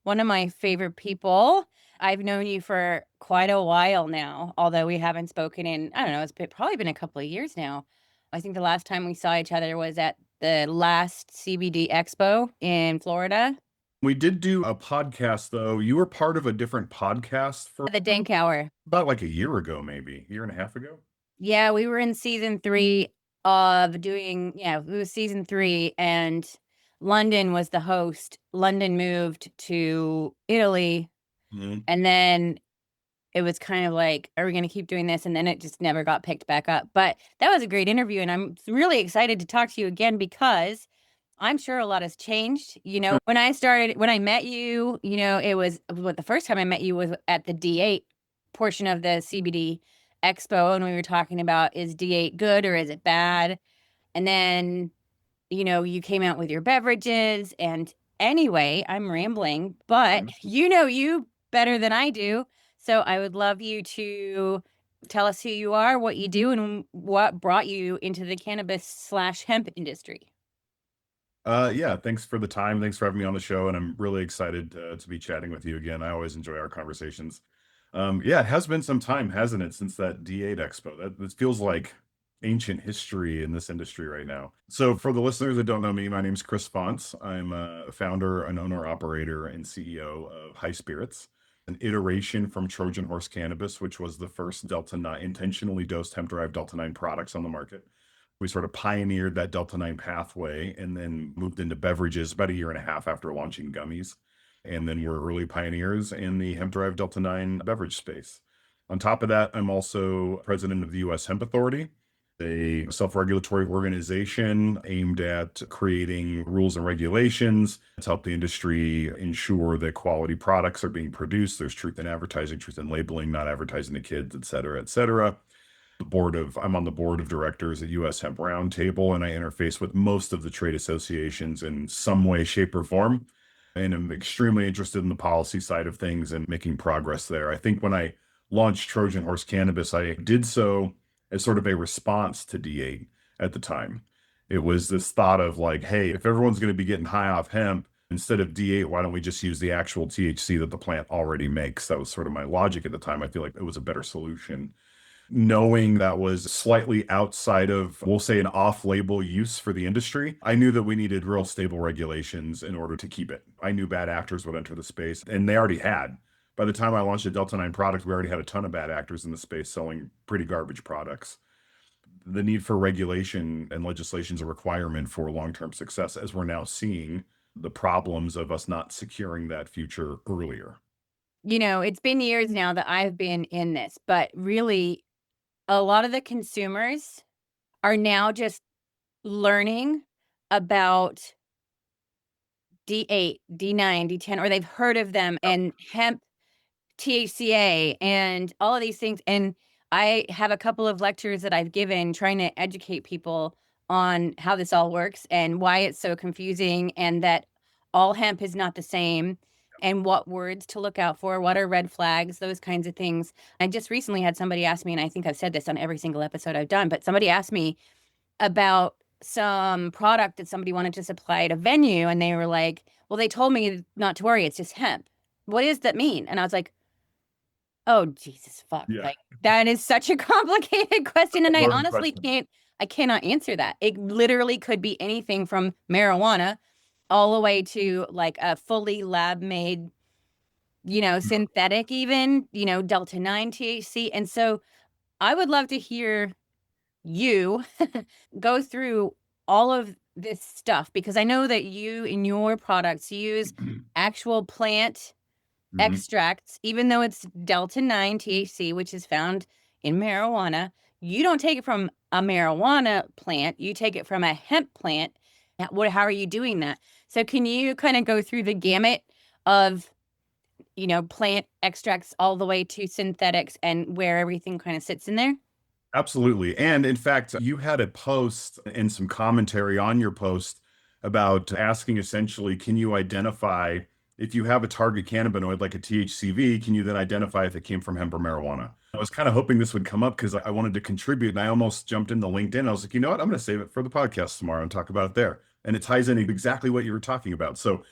one of my favorite people. I've known you for quite a while now, although we haven't spoken in, I don't know, probably been a couple of years now. I think the last time we saw each other was at the last CBD Expo in Florida, We did do a podcast though. You were part of a different podcast for at the Dank Hour. about like a year ago, maybe a year and a half ago. Yeah, we were in season 3 of doing, yeah, it was season 3, and London was the host. London moved to Italy, Mhm. and then it was kind of like, "Are we gonna keep doing this?" And then it just never got picked back up, but that was a great interview, and I'm really excited to talk to you again because I'm sure a lot has changed. When I met you, it was what the first time I met you was at the D8 portion of the CBD Expo, and we were talking about, is D8 good or is it bad? And then, you came out with your beverages, and anyway, I'm rambling, but Fine. you know you better than I do. So I would love you to tell us who you are, what you do, and what brought you into the cannabis/hemp industry. Yeah, thanks for the time. Thanks for having me on the show, and I'm really excited to be chatting with you again. I always enjoy our conversations. Yeah, it has been some time, hasn't it, since that D8 Expo? That feels like ancient history in this industry right now. So, for the listeners that don't know me, my name's Chris Fonts. I'm a founder, an owner, operator, and CEO of High Spirits, an iteration from Trojan Horse Cannabis, which was the first Delta-9 intentionally dosed hemp-derived Delta-9 products on the market. We sort of pioneered that Delta-9 pathway and then moved into beverages about a year and a half after launching gummies. And then we're early pioneers in the hemp-derived Delta-9 beverage space. On top of that, I'm also president of the U.S. Hemp Authority, a self-regulatory organization aimed at creating rules and regulations to help the industry ensure that quality products are being produced. There's truth in advertising, truth in labeling, not advertising to kids, et cetera, et cetera. I'm on the board of directors at US Hemp Roundtable, and I interface with most of the trade associations in some way, shape, or form. And I'm extremely interested in the policy side of things and making progress there. I think when I launched Trojan Horse Cannabis, I did so as sort of a response to D8 at the time. It was this thought of like, hey, if everyone's going to be getting high off hemp, instead of D8, why don't we just use the actual THC that the plant already makes? That was sort of my logic at the time. I feel like it was a better solution, knowing that was slightly outside of, we'll say, an off-label use for the industry. I knew that we needed real stable regulations in order to keep it. I knew bad actors would enter the space, and they already had. By the time I launched a Delta-9 product, we already had a ton of bad actors in the space selling pretty garbage products. The need for regulation and legislation is a requirement for long-term success, as we're now seeing the problems of us not securing that future earlier. It's been years now that I've been in this, but really, a lot of the consumers are now just learning about D8, D9, D10, or they've heard of them, and hemp, THCA, and all of these things. And I have a couple of lectures that I've given trying to educate people on how this all works and why it's so confusing, and that all hemp is not the same, and what words to look out for, what are red flags, those kinds of things. I just recently had somebody ask me, and I think I've said this on every single episode I've done, but somebody asked me about some product that somebody wanted to supply at a venue, and they were like, "Well, they told me not to worry, it's just hemp. What does that mean?" And I was like, "Oh, Jesus fuck." Yeah. Like, that is such a complicated question, and I Loaded honestly question. cannot answer that. It literally could be anything from marijuana all the way to, like, a fully lab-made, synthetic even, Delta-9 THC, and so I would love to hear you go through all of this stuff, because I know that you in your products use actual plant Mhm. extracts, even though it's Delta-9 THC, which is found in marijuana. You don't take it from a marijuana plant, you take it from a hemp plant. How are you doing that? So can you kind of go through the gamut of, plant extracts all the way to synthetics and where everything kind of sits in there? Absolutely. And in fact, you had a post and some commentary on your post about asking essentially, can you identify if you have a target cannabinoid like a THCV, can you then identify if it came from hemp or marijuana? I was kind of hoping this would come up because I wanted to contribute, and I almost jumped into LinkedIn. I was like, you know what? I'm going to save it for the podcast tomorrow and talk about it there. And it ties in exactly what you were talking about. So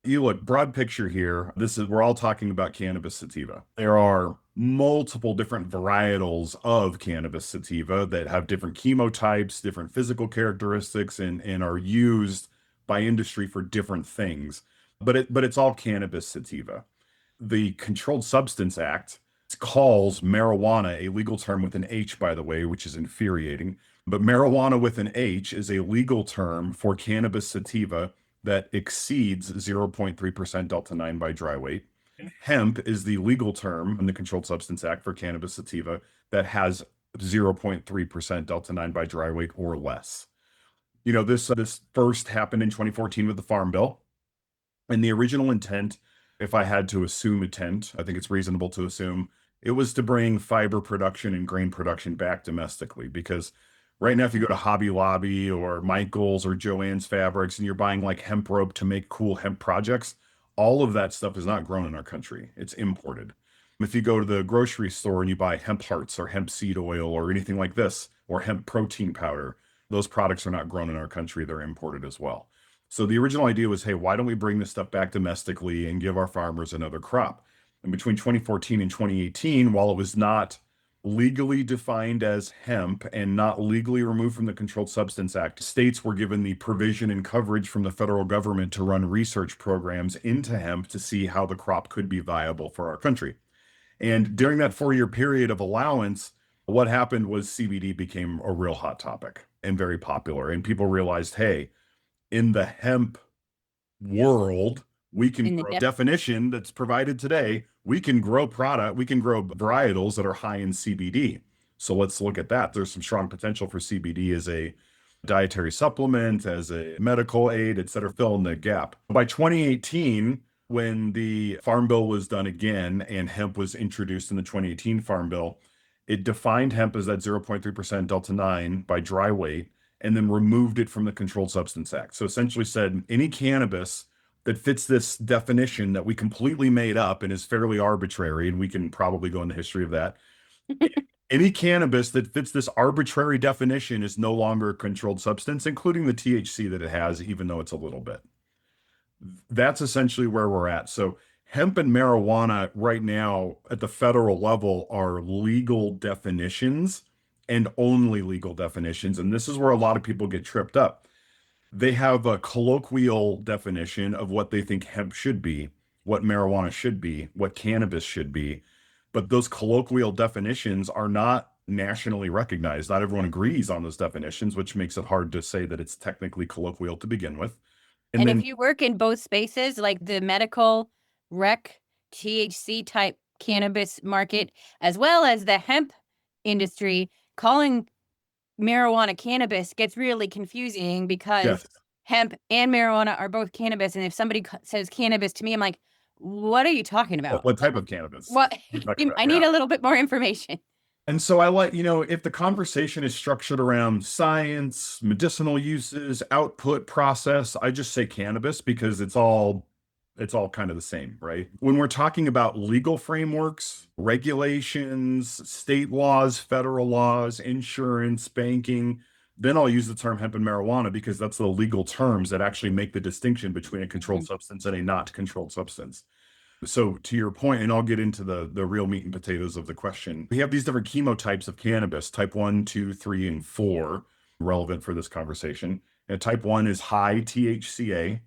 You look, broad picture here. We're all talking about cannabis sativa. There are multiple different varietals of cannabis sativa that have different chemotypes, different physical characteristics, and are used by industry for different things. But it's all cannabis sativa. The Controlled Substance Act calls marijuana a legal term with an H, by the way, which is infuriating. But marijuana with an H is a legal term for cannabis sativa that exceeds 0.3% Delta-9 by dry weight. Hemp is the legal term in the Controlled Substance Act for cannabis sativa that has 0.3% Delta-9 by dry weight or less. This first happened in 2014 with the Farm Bill. And the original intent, if I had to assume intent, I think it's reasonable to assume it was to bring fiber production and grain production back domestically. Because right now, if you go to Hobby Lobby or Michael's or Joann's Fabrics and you're buying like hemp rope to make cool hemp projects, all of that stuff is not grown in our country. It's imported. If you go to the grocery store and you buy hemp hearts or hemp seed oil or anything like this, or hemp protein powder, those products are not grown in our country. They're imported as well. So the original idea was, hey, why don't we bring this stuff back domestically and give our farmers another crop? And between 2014 and 2018, while it was not legally defined as hemp and not legally removed from the Controlled Substance Act, states were given the provision and coverage from the federal government to run research programs into hemp to see how the crop could be viable for our country. And during that 4-year period of allowance, what happened was CBD became a real hot topic and very popular. And people realized, hey, in the hemp world, we can in the grow definition that's provided today. We can grow varietals that are high in CBD. So let's look at that. There's some strong potential for CBD as a dietary supplement, as a medical aid, et cetera, fill in the gap. By 2018, when the Farm Bill was done again and hemp was introduced in the 2018 Farm Bill, it defined hemp as that 0.3% Delta-9 by dry weight and then removed it from the Controlled Substance Act. So essentially said any cannabis that fits this definition that we completely made up and is fairly arbitrary, and we can probably go in the history of that. Any cannabis that fits this arbitrary definition is no longer a controlled substance, including the THC that it has, even though it's a little bit. That's essentially where we're at. So hemp and marijuana right now at the federal level are legal definitions and only legal definitions. And this is where a lot of people get tripped up. They have a colloquial definition of what they think hemp should be, what marijuana should be, what cannabis should be. But those colloquial definitions are not nationally recognized. Not everyone agrees on those definitions, which makes it hard to say that it's technically colloquial to begin with. And And if then, you work in both spaces, like the medical rec THC type cannabis market, as well as the hemp industry, calling marijuana cannabis gets really confusing because yes, hemp and marijuana are both cannabis. And if somebody says cannabis to me, I'm like, what are you talking what, about? what type of cannabis What? are you talking about? I need Yeah. a little bit more information. And so I like, if the conversation is structured around science, medicinal uses, output, process, I just say cannabis because it's all kind of the same, right? When we're talking about legal frameworks, regulations, state laws, federal laws, insurance, banking, then I'll use the term hemp and marijuana because that's the legal terms that actually make the distinction between a controlled Mhm. substance and a not controlled substance. So to your point, and I'll get into the real meat and potatoes of the question. We have these different chemotypes of cannabis, type 1, 2, 3, and 4, relevant for this conversation. And type 1 is high THCA,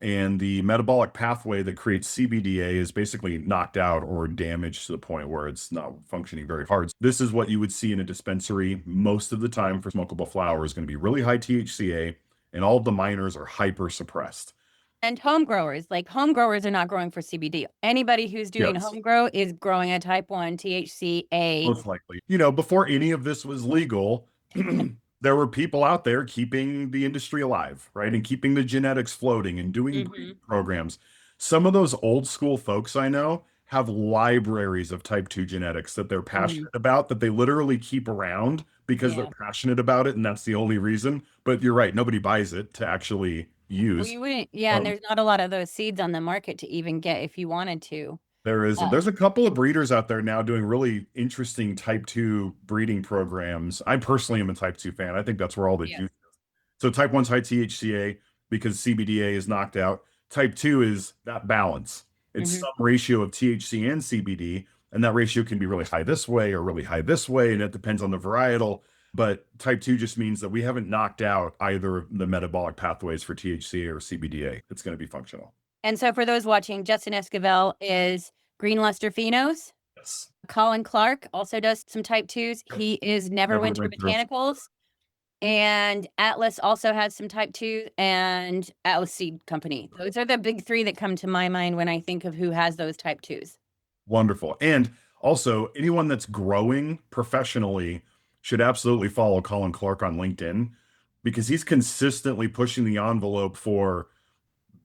and the metabolic pathway that creates CBDA is basically knocked out or damaged to the point where it's not functioning very hard. This is what you would see in a dispensary most of the time for smokable flower is going to be really high THCA, and all of the minors are hyper suppressed. And home growers, like home growers are not growing for CBD. Anybody who's doing Yes. home grow is growing a type 1 THCA. Most likely. Before any of this was legal, there were people out there keeping the industry alive, right? And keeping the genetics floating and doing breeding Mhm. programs. Some of those old school folks I know have libraries of type 2 genetics that they're Mhm. passionate about that they literally keep around because they're Yeah. passionate about it and that's the only reason. But you're right, nobody buys it to actually Well, use. you wouldn't, yeah, and Um, there's not a lot of those seeds on the market to even get if you wanted to. There is, Uh, there's a couple of breeders out there now doing really interesting type 2 breeding programs. I personally am a type 2 fan. I think that's where all the yes. juice is. So type 1's high THCA because CBDA is knocked out. Type 2 is that balance. It's Mhm. some ratio of THC and CBD, and that ratio can be really high this way or really high this way, and it depends on the varietal. But type 2 just means that we haven't knocked out either of the metabolic pathways for THC or CBDA. It's going to be functional. And so for those watching, Justin Esquivel is Green Luster Phenos. Yes. Colin Clark also does some type 2s. He is Never Never Winter went through. Botanicals. And Atlas also has some type 2 and Atlas Seed Company. Those are the big three that come to my mind when I think of who has those type 2s. Wonderful. And also, anyone that's growing professionally should absolutely follow Colin Clark on LinkedIn because he's consistently pushing the envelope for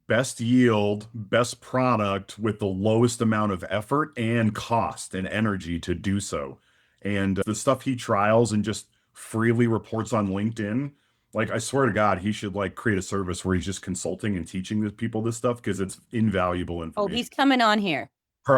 best yield, best product with the lowest amount of effort and cost and energy to do so. And the stuff he trials and just freely reports on LinkedIn, like I swear to God, he should like create a service where he's just consulting and teaching the people this stuff because it's invaluable Oh, information. he's coming on here.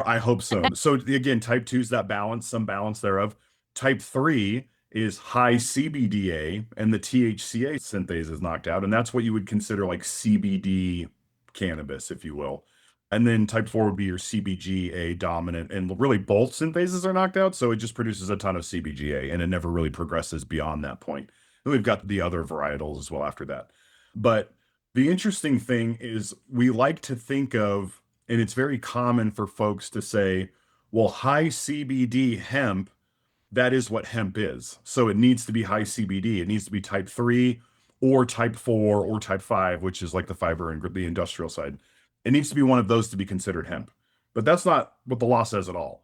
I hope so. So again, type 2 is that balance, some balance thereof. Type 3 is high CBDA and the THCA synthase is knocked out. And that's what you would consider like CBD cannabis, if you will. And then type 4 would be your CBGA dominant. And really both synthases are knocked out. So it just produces a ton of CBGA and it never really progresses beyond that point. And we've got the other varietals as well after that. But the interesting thing is we like to think of, and it's very common for folks to say, well, high CBD hemp, that is what hemp is. So it needs to be high CBD. It needs to be type 3 or type 4 or type 5, which is like the fiber and the industrial side. It needs to be one of those to be considered hemp. But that's not what the law says at all.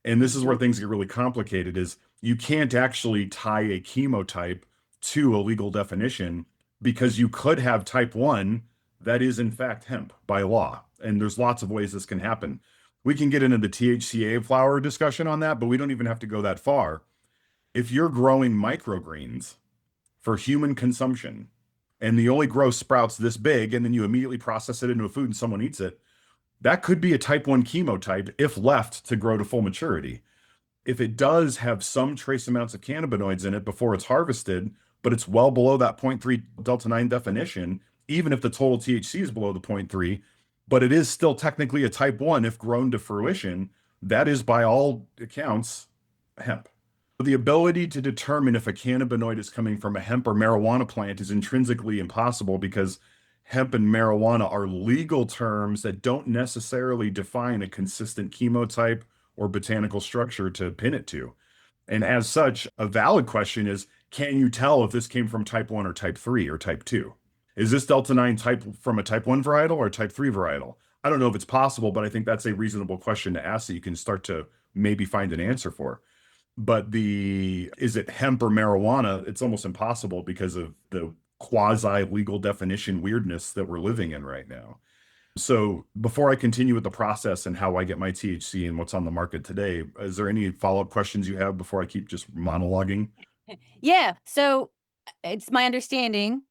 And this is where things get really complicated is you can't actually tie a chemotype to a legal definition because you could have type 1 that is in fact hemp by law. And there's lots of ways this can happen. We can get into the THCA flower discussion on that, but we don't even have to go that far. If you're growing microgreens for human consumption and the only grow sprouts this big and then you immediately process it into a food and someone eats it, that could be a type 1 chemotype if left to grow to full maturity. If it does have some trace amounts of cannabinoids in it before it's harvested, but it's well below that zero point 0.3 Delta-9 definition, even if the total THC is below the 0.3, but it is still technically a type 1 if grown to fruition, that is by all accounts hemp. The ability to determine if a cannabinoid is coming from a hemp or marijuana plant is intrinsically impossible because hemp and marijuana are legal terms that don't necessarily define a consistent chemotype or botanical structure to pin it to. And as such, a valid question is, can you tell if this came from type 1 or type 3 or type 2? Is this Delta-9 type from a type 1 varietal or a type 3 varietal? I don't know if it's possible, but I think that's a reasonable question to ask that you can start to maybe find an answer for. But is it hemp or marijuana? It's almost impossible because of the quasi legal definition weirdness that we're living in right now. So before I continue with the process and how I get my THC and what's on the market today, is there any follow-up questions you have before I keep just monologuing? Yeah. So it's my understanding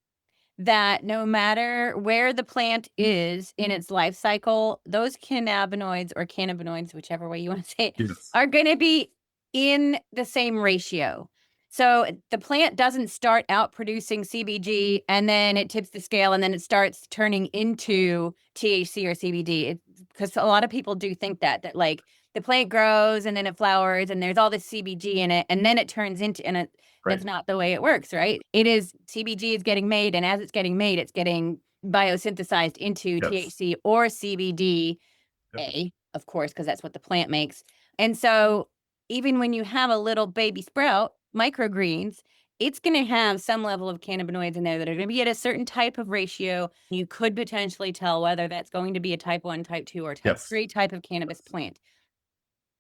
that no matter where the plant is in its life cycle, those cannabinoids or cannabinoids, whichever way you want to say it, Yes. are going to be in the same ratio. So the plant doesn't start out producing CBG and then it tips the scale and then it starts turning into THC or CBD. Because a lot of people do think that like the plant grows and then it flowers and there's all this CBG in it and then it turns into, and that's Right. not the way it works, right? It is CBG is getting made, and as it's getting made, it's getting biosynthesized into Yes. THC or CBDA, Yep. of course, because that's what the plant makes. And so even when you have a little baby sprout, microgreens, it's going to have some level of cannabinoids in there that are going to be at a certain type of ratio. You could potentially tell whether that's going to be a type 1, type 2, or type Yes. 3 type of cannabis plant.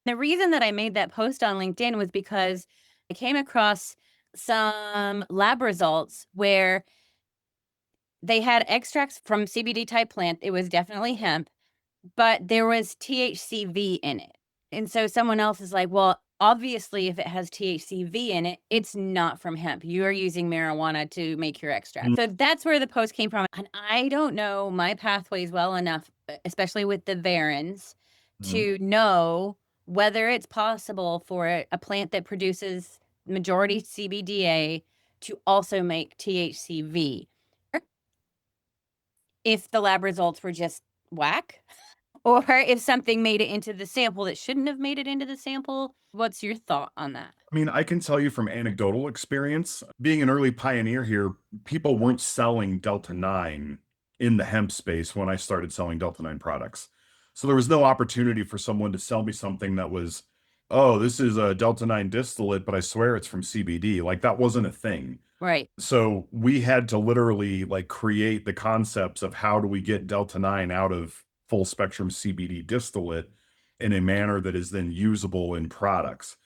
The reason that I made that post on LinkedIn was because I came across some lab results where they had extracts from CBD type plant. It was definitely hemp, but there was THCV in it. And so someone else is like, well, obviously, if it has THCV in it, it's not from hemp. You are using marijuana to make your extract. Mm, So that's where the post came from. And I don't know my pathways well enough, especially with the varins, mhm. to know whether it's possible for a plant that produces majority CBDA to also make THCV if the lab results were just whack? Or if something made it into the sample that shouldn't have made it into the sample? What's your thought on that? I mean, I can tell you from anecdotal experience, being an early pioneer here, people weren't selling Delta-9 in the hemp space when I started selling Delta-9 products. So there was no opportunity for someone to sell me something that was, oh, this is a Delta-9 distillate, but I swear it's from CBD. Like that wasn't a thing. Right. So we had to literally like create the concepts of how do we get Delta-9 out of full spectrum CBD distillate in a manner that is then usable in products.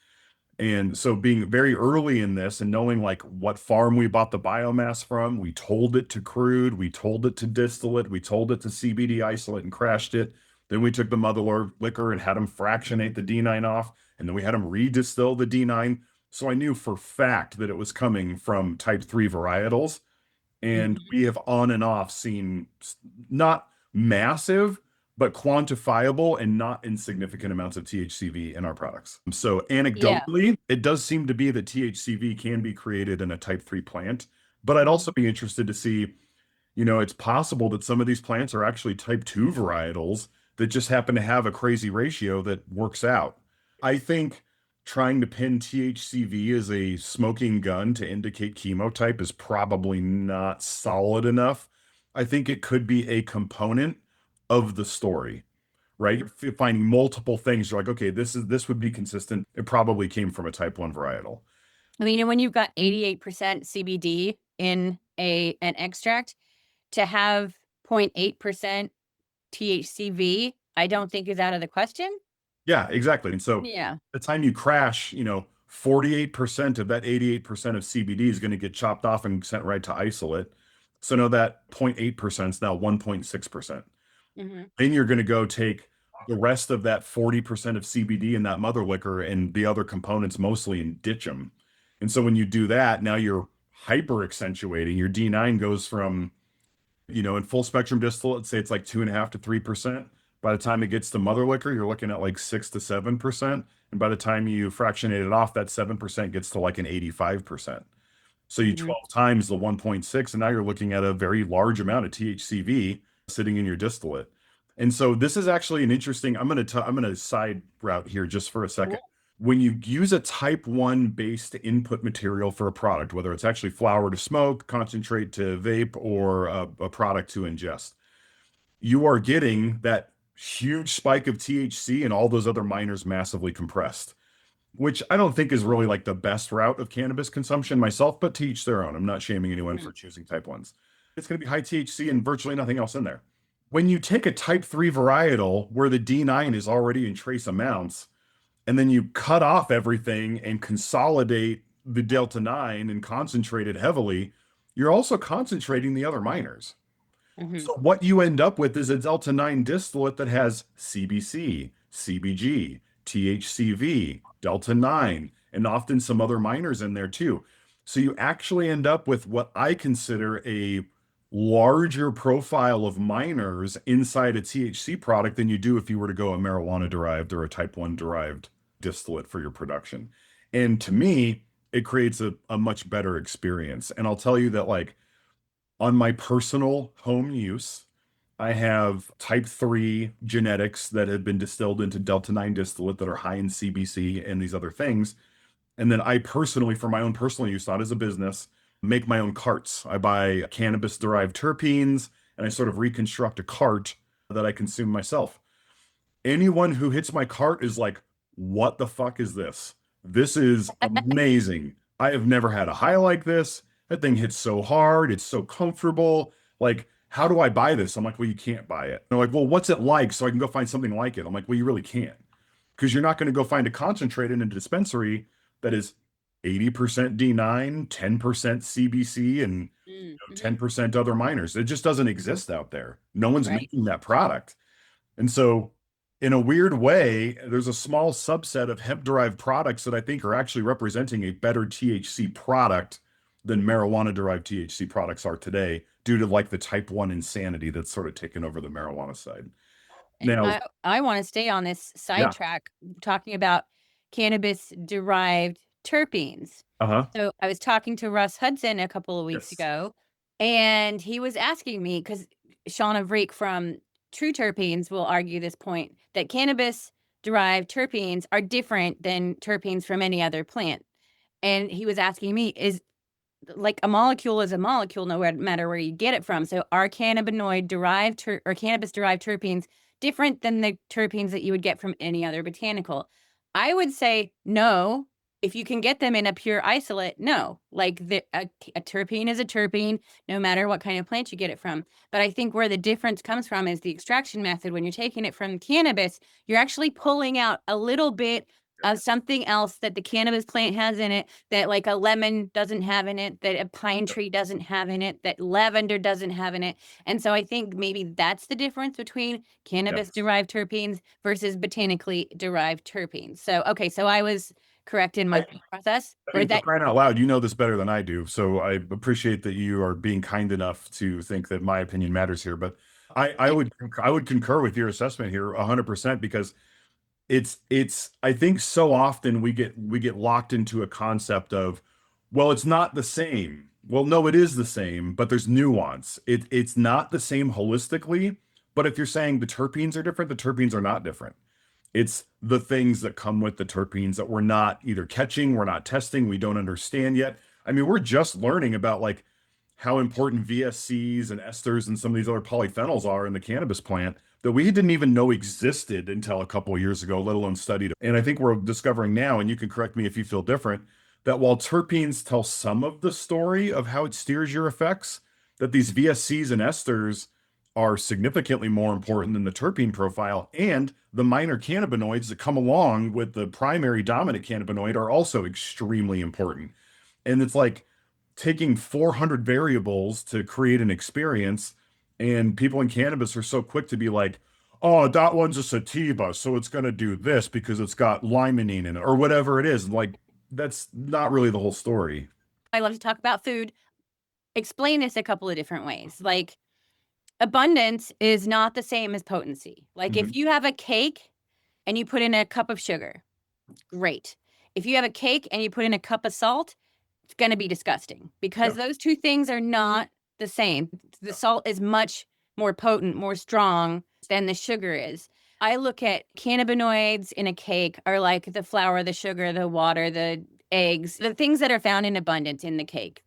And so being very early in this and knowing like what farm we bought the biomass from, we told it to crude, we told it to distillate, we told it to CBD isolate and crashed it. Then we took the mother liquor and had them fractionate the D9 off, and then we had them redistill the D9. So I knew for fact that it was coming from type 3 varietals. And Mhm. we have on and off seen not massive, but quantifiable and not insignificant amounts of THCV in our products. So Yeah. anecdotally, it does seem to be that THCV can be created in a type 3 plant, but I'd Mhm. also be interested to see, it's possible that some of these plants are actually type 2 varietals that just happen to have a crazy ratio that works out. I think trying to pin THCV as a smoking gun to indicate chemotype is probably not solid enough. I think it could be a component of the story, right? You're finding multiple things. You're like, okay, this would be consistent. It probably came from a type 1 varietal. I mean, when you've got 88% CBD in an extract, to have 0.8% THCV, I don't think is out of the question. Yeah, exactly. And so Yeah. the time you crash, 48% of that 88% of CBD is going to get chopped off and sent right to isolate. So now that 0.8% is now 1.6%. Mhm. Then you're going to go take the rest of that 40% of CBD in that mother liquor and the other components mostly and ditch them. And so when you do that, now you're hyper accentuating. Your D9 goes from in full spectrum distillate, say it's like 2.5 to 3%. By the time it gets to mother liquor, you're looking at like 6 to 7%. And by the time you fractionate it off, that 7% gets to like an 85%. So you Mhm. 12 times the 1.6, and now you're looking at a very large amount of THCV sitting in your distillate. And so this is actually an interesting, I'm going to side route here just for a second. Cool. When you use a type 1 based input material for a product, whether it's actually flower to smoke, concentrate to vape, or a product to ingest, you are getting that huge spike of THC and all those other minors massively compressed, which I don't think is really like the best route of cannabis consumption myself, but to each their own. I'm not shaming anyone for Mhm. choosing type ones. It's going to be high THC and virtually nothing else in there. When you take a type 3 varietal where the D9 is already in trace amounts, and then you cut off everything and consolidate the Delta-9 and concentrate it heavily, you're also concentrating the other minors. Mhm. So what you end up with is a Delta-9 distillate that has CBC, CBG, THCV, Delta-9, and often some other minors in there too. So you actually end up with what I consider a larger profile of minors inside a THC product than you do if you were to go a marijuana derived or a type 1 derived distillate for your production. And to me, it creates a much better experience. And I'll tell you that like on my personal home use, I have type 3 genetics that have been distilled into Delta-9 distillate that are high in CBC and these other things. And then I personally, for my own personal use, not as a business, make my own carts. I buy cannabis derived terpenes and I sort of reconstruct a cart that I consume myself. Anyone who hits my cart is like, what the fuck is this? This is amazing. I have never had a high like this. That thing hits so hard. It's so comfortable. Like, how do I buy this? I'm like, well, you can't buy it. They're like, well, what's it like so I can go find something like it? I'm like, well, you really can't because you're not going to go find a concentrate in a dispensary that is 80% D9, 10% CBC, and Mm. Mhm. 10% other minors. It just doesn't exist out there. No one's Right. making that product. And so, in a weird way, there's a small subset of hemp derived products that I think are actually representing a better THC product than marijuana derived THC products are today, due to like the type 1 insanity that's sort of taken over the marijuana side. And Now, I wanna stay on this yeah, sidetrack talking about cannabis-derived terpenes. uh-huh. So, I was talking to Russ Hudson a couple of weeks Yes. ago, and he was asking me because Shauna Vreek from true terpenes will argue this point that cannabis derived terpenes are different than terpenes from any other plant. And he was asking me, is like a molecule is a molecule no matter where you get it from. So are cannabinoid derived or cannabis derived terpenes different than the terpenes that you would get from any other botanical? I would say no. If you can get them in a pure isolate, no. Like a terpene is a terpene, no matter what kind of plant you get it from. But I think where the difference comes from is the extraction method. When you're taking it from cannabis, you're actually pulling out a little bit of something else that the cannabis plant has in it that like a lemon doesn't have in it, that a pine tree doesn't have in it, that lavender doesn't have in it. And so I think maybe that's the difference between Yeah. cannabis derived terpenes versus botanically derived terpenes. So, okay, so I was correct in my process. I Or mean, for that crying out loud, you know this better than I do. So I appreciate that you are being kind enough to think that my opinion matters here. But I would concur with your assessment here 100% because it's I think so often we get locked into a concept of, well, it's not the same. Well, no, it is the same, but there's nuance. It's not the same holistically, but if you're saying the terpenes are different, the terpenes are not different. It's the things that come with the terpenes that we're not either catching, we're not testing, we don't understand yet. I mean, we're just learning about like how important VSCs and esters and some of these other polyphenols are in the cannabis plant that we didn't even know existed until a couple of years ago, let alone studied. And I think we're discovering now, and you can correct me if you feel different, that while terpenes tell some of the story of how it steers your effects, that these VSCs and esters are significantly more important than the terpene profile, and the minor cannabinoids that come along with the primary dominant cannabinoid are also extremely important. And it's like taking 400 variables to create an experience, and people in cannabis are so quick to be like, oh, that one's a sativa, so it's going to do this because it's got limonene in it or whatever it is. Like, that's not really the whole story. I love to talk about food. Explain this a couple of different ways. Like abundance is not the same as potency. Like if Mhm. you have a cake and you put in a cup of sugar, great. If you have a cake and you put in a cup of salt, it's going to be disgusting because Yeah. those two things are not the same. The Yeah. salt is much more potent, more strong than the sugar is. I look at cannabinoids in a cake are like the flour, the sugar, the water, the eggs, the things that are found in abundance in the cake.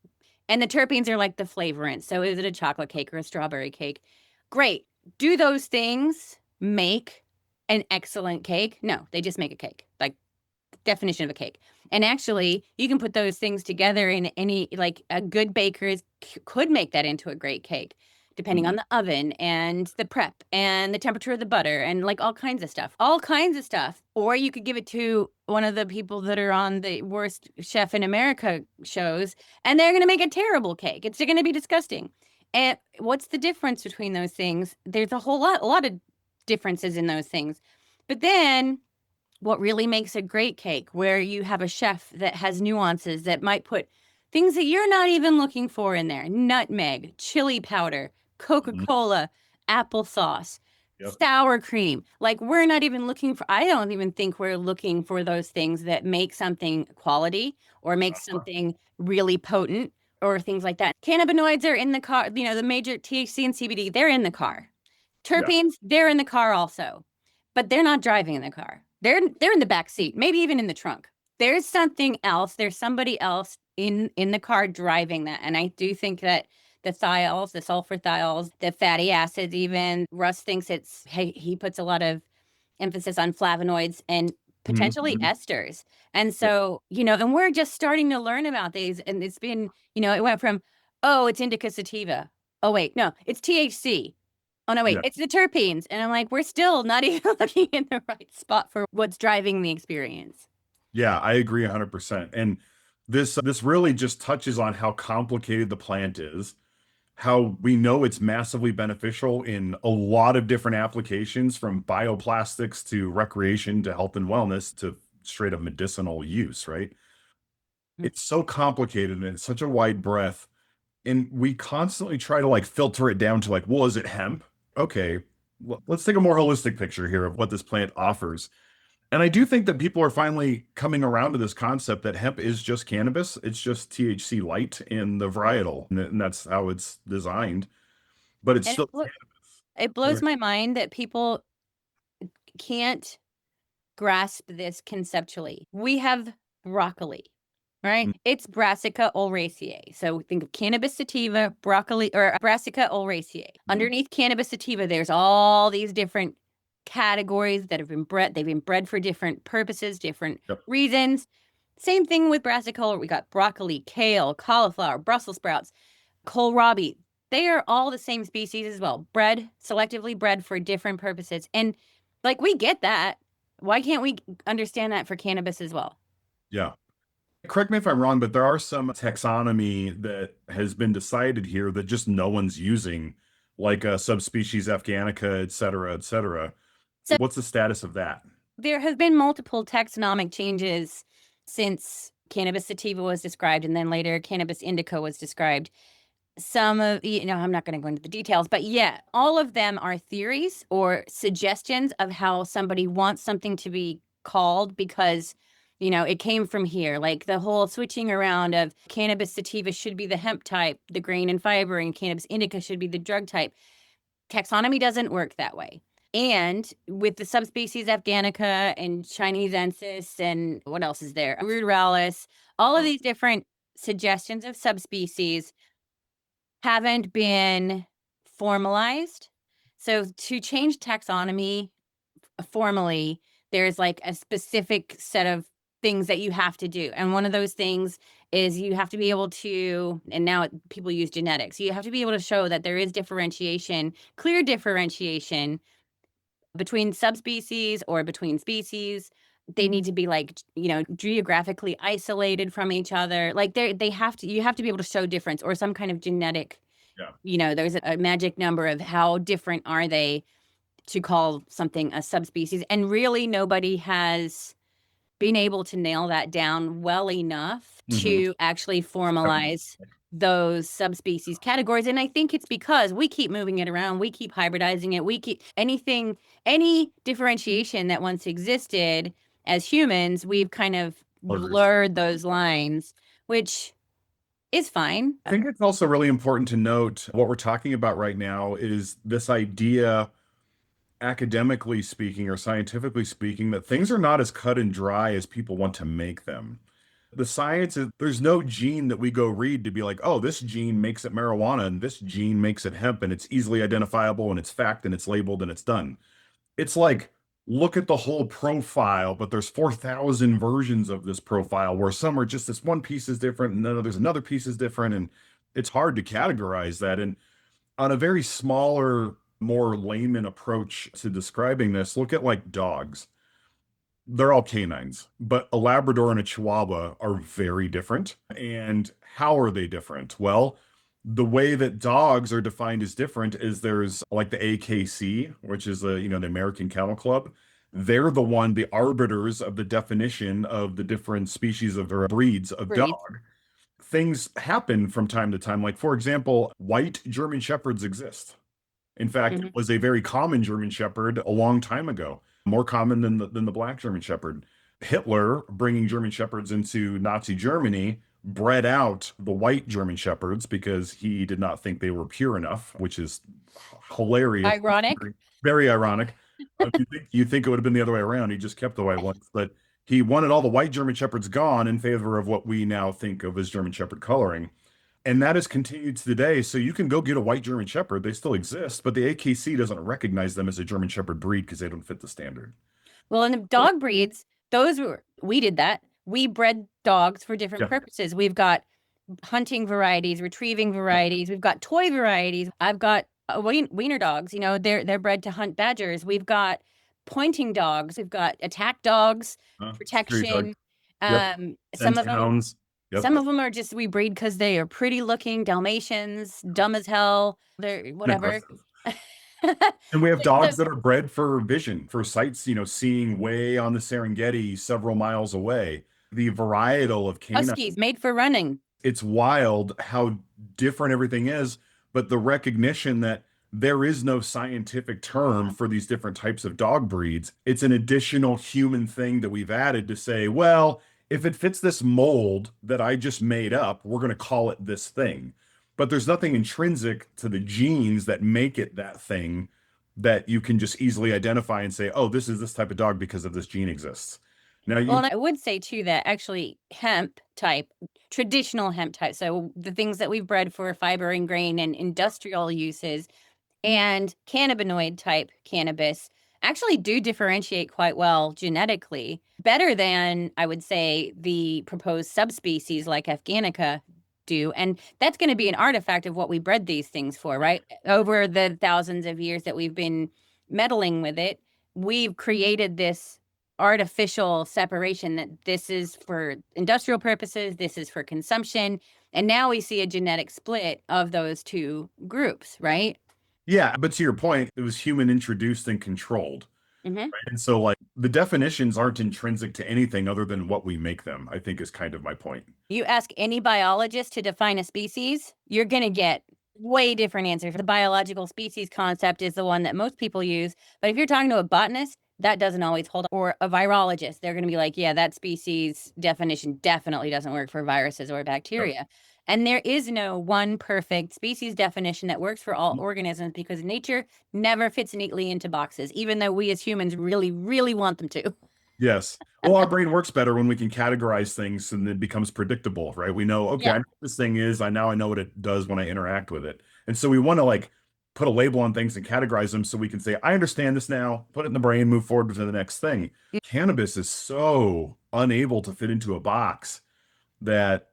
And the terpenes are like the flavorant. So is it a chocolate cake or a strawberry cake? Great. Do those things make an excellent cake? No, they just make a cake. Like definition of a cake. And actually, you can put those things together in any like a good baker could make that into a great cake, depending on Mhm. the oven and the prep and the temperature of the butter and like all kinds of stuff. All kinds of stuff. Or you could give it to one of the people that are on the worst chef in America shows and they're going to make a terrible cake. It's going to be disgusting. And what's the difference between those things? There's a lot of differences in those things. But then what really makes a great cake, where you have a chef that has nuances that might put things that you're not even looking for in there: nutmeg, chili powder, Coca Mhm. Cola, applesauce, Yep. sour cream. Like, we're not even looking for, I don't even think we're looking for those things that make something quality or make something really potent or things like that. Cannabinoids are in the car, the major THC and CBD, they're in the car. Yeah. Terpenes, they're in the car also, but they're not driving in the car. They're in the back seat, maybe even in the trunk. There's something else. There's somebody else in the car driving that. And I do think that the thiols, the sulfur thiols, the fatty acids, even Russ thinks he puts a lot of emphasis on flavonoids and Mhm. potentially Mhm. esters. And Yep. so, and we're just starting to learn about these. And it's been, it went from, oh, it's indica sativa. Oh, wait, no, it's THC. Oh, no, wait, Yeah. it's the terpenes. And I'm like, we're still not even looking in the right spot for what's driving the experience. Yeah, I agree 100%. And this really just touches on how complicated the plant is, how we know it's massively beneficial in a lot of different applications, from bioplastics to recreation to health and wellness to straight up medicinal use, right? Mm. It's so complicated and it's such a wide breadth. And we constantly try to like filter it down to like, well, is it hemp? Okay, let's take a more holistic picture here of what this plant offers. And I do think that people are finally coming around to this concept that hemp is just cannabis. It's just THC light in the varietal, and that's how it's designed. But it's And still look, cannabis. It blows Okay. my mind that people can't grasp this conceptually. We have broccoli, right? Mm, It's Brassica oleracea. So think of cannabis sativa, broccoli, or Brassica oleracea. mhm. Underneath cannabis sativa, there's all these different categories that have been bred. They've been bred for different purposes, different Yep. reasons. Same thing with Brassica. We got broccoli, kale, cauliflower, Brussels sprouts, kohlrabi. They are all the same species as well, bred, selectively bred for different purposes. And like we get that. Why can't we understand that for cannabis as well? Yeah. Correct me if I'm wrong, but there are some taxonomy that has been decided here that just no one's using, like subspecies Afghanica, et cetera, et cetera. So What's the status of that? there have been multiple taxonomic changes since cannabis sativa was described, and then later cannabis indica was described. Some of, I'm not going to go into the details, but yeah, all of them are theories or suggestions of how somebody wants something to be called because, it came from here. Like the whole switching around of cannabis sativa should be the hemp type, the grain and fiber, and cannabis indica should be the drug type. Taxonomy doesn't work that way. And with the subspecies Afghanica and Chinese ensis and what else is there? Ruderalis, all of these different suggestions of subspecies haven't been formalized. So to change taxonomy formally, there's like a specific set of things that you have to do. And one of those things is you have to be able to, and now people use genetics, you have to be able to show that there is differentiation, clear differentiation between subspecies or between species. They need to be like, geographically isolated from each other. Like they have to, you have to be able to show difference or some kind of genetic, Yeah. there's a magic number of how different are they to call something a subspecies. And really nobody has been able to nail that down well enough Hmm. to actually formalize those subspecies categories. And I think it's because we keep moving it around, we keep hybridizing it, we keep any differentiation that once existed as humans, we've kind of Orders. blurred those lines, which is fine. I think it's also really important to note what we're talking about right now is this idea, academically speaking or scientifically speaking, that things are not as cut and dry as people want to make them. The science is there's no gene that we go read to be like, oh, this gene makes it marijuana and this gene makes it hemp and it's easily identifiable and it's fact and it's labeled and it's done. It's like, look at the whole profile, but there's 4,000 versions of this profile where some are just this one piece is different and then there's another piece is different. And it's hard to categorize that. And on a very smaller, more layman approach to describing this, look at like dogs. They're all canines, but a Labrador and a Chihuahua are very different. And how are they different? Well, the way that dogs are defined as different is there's like the AKC, which is the American Kennel Club. They're the arbiters of the definition of the different species of or breeds of Breeds. dog. Things happen from time to time. Like, for example, white German Shepherds exist. In fact, it Mhm. was a very common German Shepherd a long time ago, more common than the black German Shepherd. Hitler, bringing German Shepherds into Nazi Germany, bred out the white German Shepherds because he did not think they were pure enough, which is hilarious, Ironic. very, very ironic. You think it would have been the other way around. He just kept the white ones, but he wanted all the white German Shepherds gone in favor of what we now think of as German Shepherd coloring. And that has continued to today. So you can go get a white German Shepherd. They still exist, but the AKC doesn't recognize them as a German Shepherd breed because they don't fit the standard. Well, in the dog breeds, we did that. We bred dogs for different Yeah. purposes. We've got hunting varieties, retrieving varieties. We've got toy varieties. I've got wiener dogs. They're bred to hunt badgers. We've got pointing dogs. We've got attack dogs, Security dog. protection. Yep. Some of Scented them, hounds. Yep. some of them are just we breed because they are pretty looking Dalmatians, dumb as hell. They're And whatever. aggressive. And we have dogs The that are bred for vision, for sights, seeing way on the Serengeti several miles away. The varietal of canine, huskies made for running. it's wild how different everything is, but the recognition that there is no scientific term for these different types of dog breeds. It's an additional human thing that we've added to say, well, if it fits this mold that I just made up, we're going to call it this thing. But there's nothing intrinsic to the genes that make it that thing that you can just easily identify and say, oh, this is this type of dog because of this gene exists. Now Well, you and I would say too that actually hemp type, traditional hemp type, so the things that we've bred for fiber and grain and industrial uses, and cannabinoid type cannabis actually do differentiate quite well genetically, better than I would say the proposed subspecies like Afghanica do. And that's going to be an artifact of what we bred these things for, right? Over the thousands of years that we've been meddling with it, we've created this artificial separation that this is for industrial purposes, this is for consumption. And now we see a genetic split of those two groups, right? Yeah, but to your point, it was human introduced and controlled. Hmm. Right? And so like the definitions aren't intrinsic to anything other than what we make them, I think is kind of my point. You ask any biologist to define a species, you're going to get way different answers. The biological species concept is the one that most people use. But if you're talking to a botanist, that doesn't always hold. Or a virologist, they're going to be like, yeah, that species definition definitely doesn't work for viruses or bacteria. And there is no one perfect species definition that works for all organisms because nature never fits neatly into boxes, even though we as humans really, really want them to. Yes. Well, our brain works better when we can categorize things and it becomes predictable, right? We know, okay, I Yeah. know what this thing is. I know what it does when I interact with it. And so we want to like put a label on things and categorize them so we can say, I understand this now, put it in the brain, move forward to the next thing. Cannabis is so unable to fit into a box that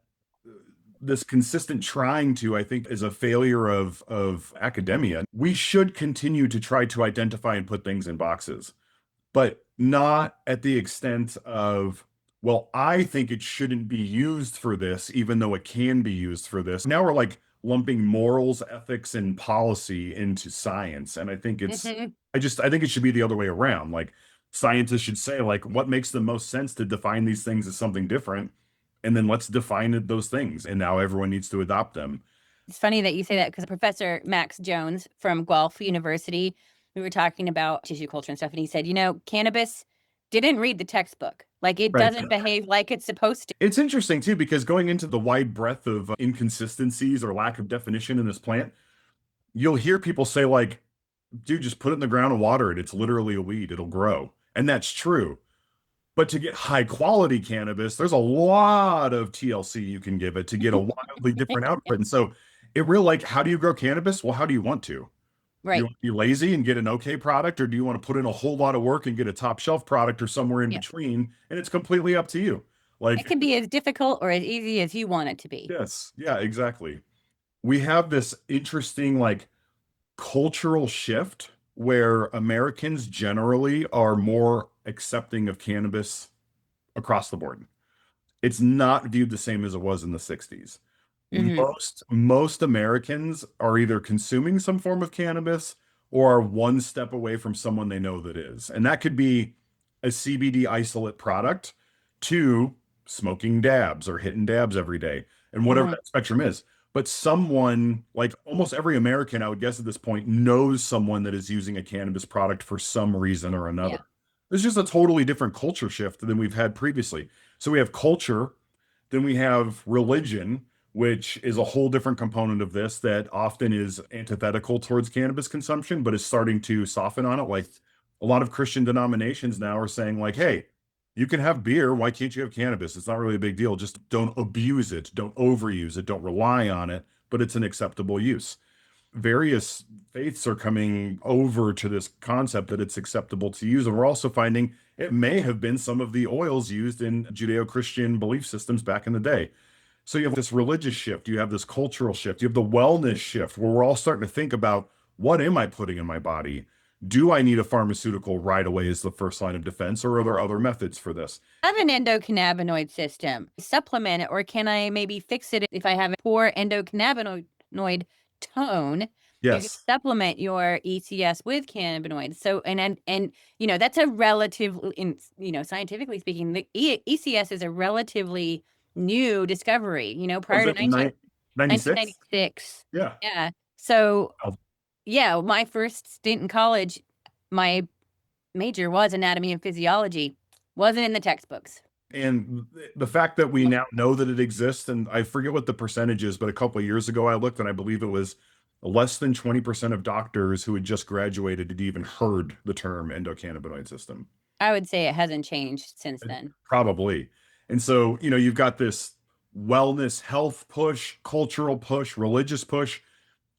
this consistent trying to, I think, is a failure of academia. We should continue to try to identify and put things in boxes, but not at the extent of, well, I think it shouldn't be used for this, even though it can be used for this. Now we're like lumping morals, ethics, and policy into science. And I think Mhm. I think it should be the other way around. Like scientists should say, like, what makes the most sense to define these things as something different? And then let's define those things. And now everyone needs to adopt them. It's funny that you say that because Professor Max Jones from Guelph University, we were talking about tissue culture and stuff, and he said, cannabis didn't read the textbook. Like it Right. doesn't behave like it's supposed to. It's interesting too, because going into the wide breadth of inconsistencies or lack of definition in this plant, you'll hear people say, like, dude, just put it in the ground and water it. It's literally a weed, it'll grow. And that's true. But to get high quality cannabis, there's a lot of TLC you can give it to get a wildly different output. And so it really like, how do you grow cannabis? Well, how do you want to? Do you Right. want to be lazy and get an okay product, or do you want to put in a whole lot of work and get a top shelf product or somewhere in Yeah. between? And it's completely up to you. It Like, can be as difficult or as easy as you want it to be. yes, yeah, exactly. We have this interesting like cultural shift where Americans generally are more accepting of cannabis across the board. It's not viewed the same as it was in the 60s. Hmm. Most Americans are either consuming some form of cannabis or are one step away from someone they know that is. And that could be a CBD isolate product to smoking dabs or hitting dabs every day and whatever Hmm. that spectrum is. But someone, like almost every American, I would guess at this point, knows someone that is using a cannabis product for some reason or another. Yeah. It's just a totally different culture shift than we've had previously. So we have culture, then we have religion, which is a whole different component of this that often is antithetical towards cannabis consumption, but is starting to soften on it. Like a lot of Christian denominations now are saying, like, hey, you can have beer. Why can't you have cannabis? It's not really a big deal. Just don't abuse it, don't overuse it, don't rely on it, but it's an acceptable use. Various faiths are coming over to this concept that it's acceptable to use. And we're also finding it may have been some of the oils used in Judeo-Christian belief systems back in the day. So you have this religious shift, you have this cultural shift, you have the wellness shift where we're all starting to think about, what am I putting in my body? Do I need a pharmaceutical right away as the first line of defense, or are there other methods for this? I have an endocannabinoid system. Supplement it, or can I maybe fix it if I have a poor endocannabinoid tone? You can Yes. supplement your ECS with cannabinoids. So, and that's a relative, in scientifically speaking, the ECS is a relatively new discovery. Was Prior to it 96? 1996. Yeah. Yeah. So, Oh, yeah, my first stint in college, my major was anatomy and physiology. Wasn't in the textbooks. and the fact that we now know that it exists, and I forget what the percentage is, but a couple of years ago I looked and I believe it was less than 20% of doctors who had just graduated had even heard the term endocannabinoid system. I would say it hasn't changed since And then. probably. And so, you've got this wellness, health push, cultural push, religious push.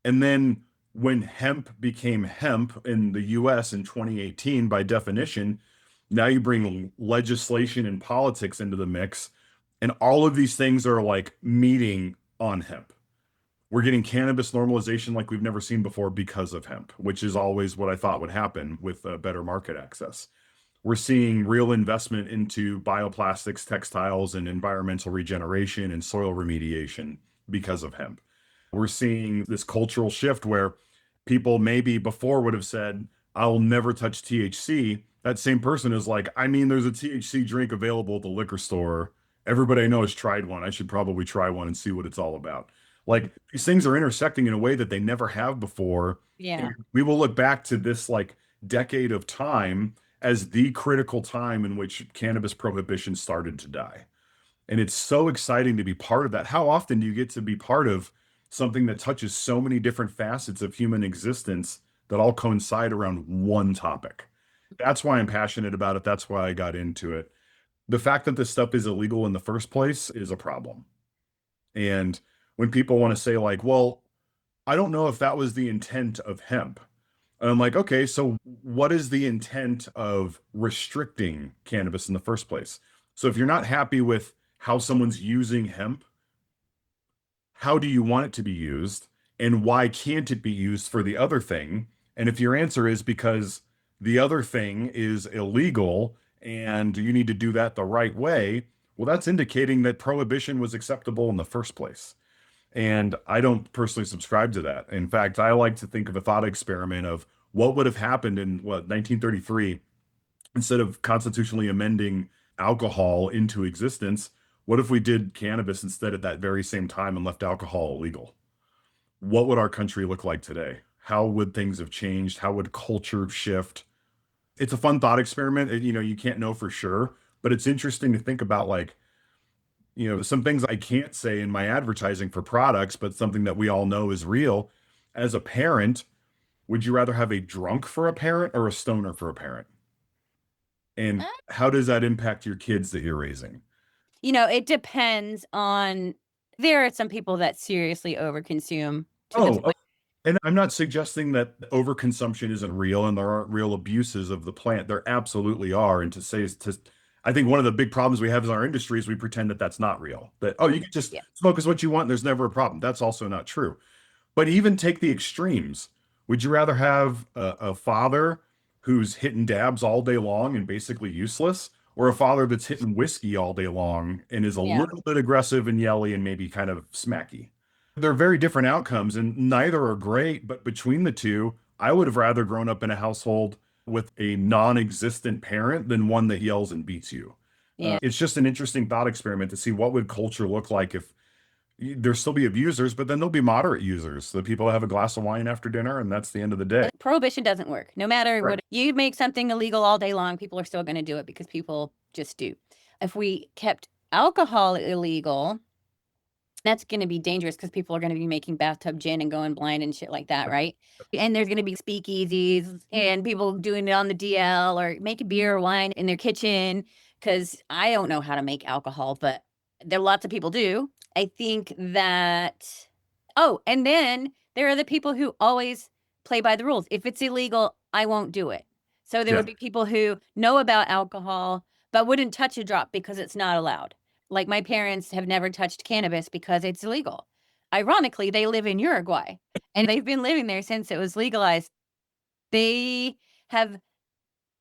And then when hemp became hemp in the US in 2018, by definition, now you bring legislation and politics into the mix. And all of these things are like meeting on hemp. We're getting cannabis normalization like we've never seen before because of hemp, which is always what I thought would happen with better market access. We're seeing real investment into bioplastics, textiles, and environmental regeneration and soil remediation because of hemp. We're seeing this cultural shift where people maybe before would have said, I'll never touch THC. That same person is like, I mean, there's a THC drink available at the liquor store. Everybody I know has tried one. I should probably try one and see what it's all about. Like these things are intersecting in a way that they never have before. And Yeah. we will look back to this like decade of time as the critical time in which cannabis prohibition started to die. And it's so exciting to be part of that. How often do you get to be part of something that touches so many different facets of human existence that all coincide around one topic? That's why I'm passionate about it. That's why I got into it. The fact that this stuff is illegal in the first place is a problem. And when people want to say, like, well, I don't know if that was the intent of hemp. And I'm like, okay, so what is the intent of restricting cannabis in the first place? So if you're not happy with how someone's using hemp, how do you want it to be used? And why can't it be used for the other thing? And if your answer is because the other thing is illegal and you need to do that the right way, well, that's indicating that prohibition was acceptable in the first place. And I don't personally subscribe to that. In fact, I like to think of a thought experiment of what would have happened in 1933, instead of constitutionally amending alcohol into existence. What if we did cannabis instead at that very same time and left alcohol illegal? What would our country look like today? How would things have changed? How would culture shift? It's a fun thought experiment. You can't know for sure, but it's interesting to think about, like, some things I can't say in my advertising for products, but something that we all know is real. As a parent, would you rather have a drunk for a parent or a stoner for a parent? And how does that impact your kids that you're raising? It depends on there are some people that seriously overconsume to the Oh, point. and I'm not suggesting that overconsumption isn't real and there aren't real abuses of the plant. There absolutely are. And I think one of the big problems we have in our industry is we pretend that that's not real. That, oh, you can just Yeah. smoke as what you want. And there's never a problem. That's also not true. But even take the extremes. Would you rather have a father who's hitting dabs all day long and basically useless, or a father that's hitting whiskey all day long and is a Yeah. little bit aggressive and yelly and maybe kind of smacky? They're very different outcomes, and neither are great. But between the two, I would have rather grown up in a household with a non-existent parent than one that yells and beats you. Yeah. It's just an interesting thought experiment to see what would culture look like if there still be abusers, but then there'll be moderate users, the people that have a glass of wine after dinner, and that's the end of the day. Prohibition doesn't work. No matter Right. what you make something illegal all day long, people are still gonna do it because people just do. If we kept alcohol illegal, that's gonna be dangerous because people are gonna be making bathtub gin and going blind and shit like that, right? And there's gonna be speakeasies and people doing it on the DL or making beer or wine in their kitchen. Because I don't know how to make alcohol, but there lots of people do. I think that and then there are the people who always play by the rules. If it's illegal, I won't do it. So there Yeah. would be people who know about alcohol, but wouldn't touch a drop because it's not allowed. Like, my parents have never touched cannabis because it's illegal. Ironically, they live in Uruguay, and they've been living there since it was legalized. They have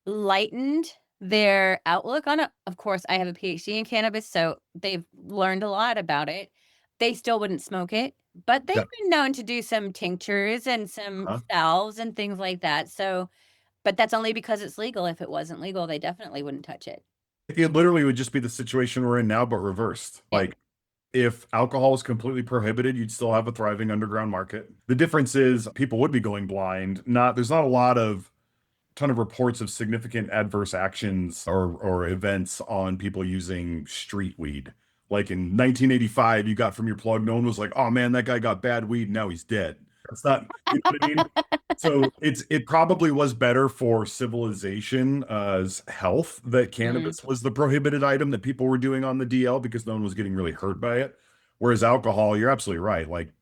lightened their outlook on it. Of course, I have a PhD in cannabis, so they've learned a lot about it. They still wouldn't smoke it, but they've Yeah. been known to do some tinctures and some Huh? salves and things like that, so but that's only because it's legal. If it wasn't legal, they definitely wouldn't touch it. It literally would just be the situation we're in now, but reversed. Yeah. Like, if alcohol is completely prohibited, you'd still have a thriving underground market. The difference is people would be going blind. There's not a lot of ton of reports of significant adverse actions or events on people using street weed. Like in 1985, you got from your plug, no one was like, oh man, that guy got bad weed, now he's dead. It's not, you know what I mean? So it probably was better for civilization as health that Mm. cannabis was the prohibited item that people were doing on the DL because no one was getting really hurt by it. Whereas alcohol, you're absolutely right. Like,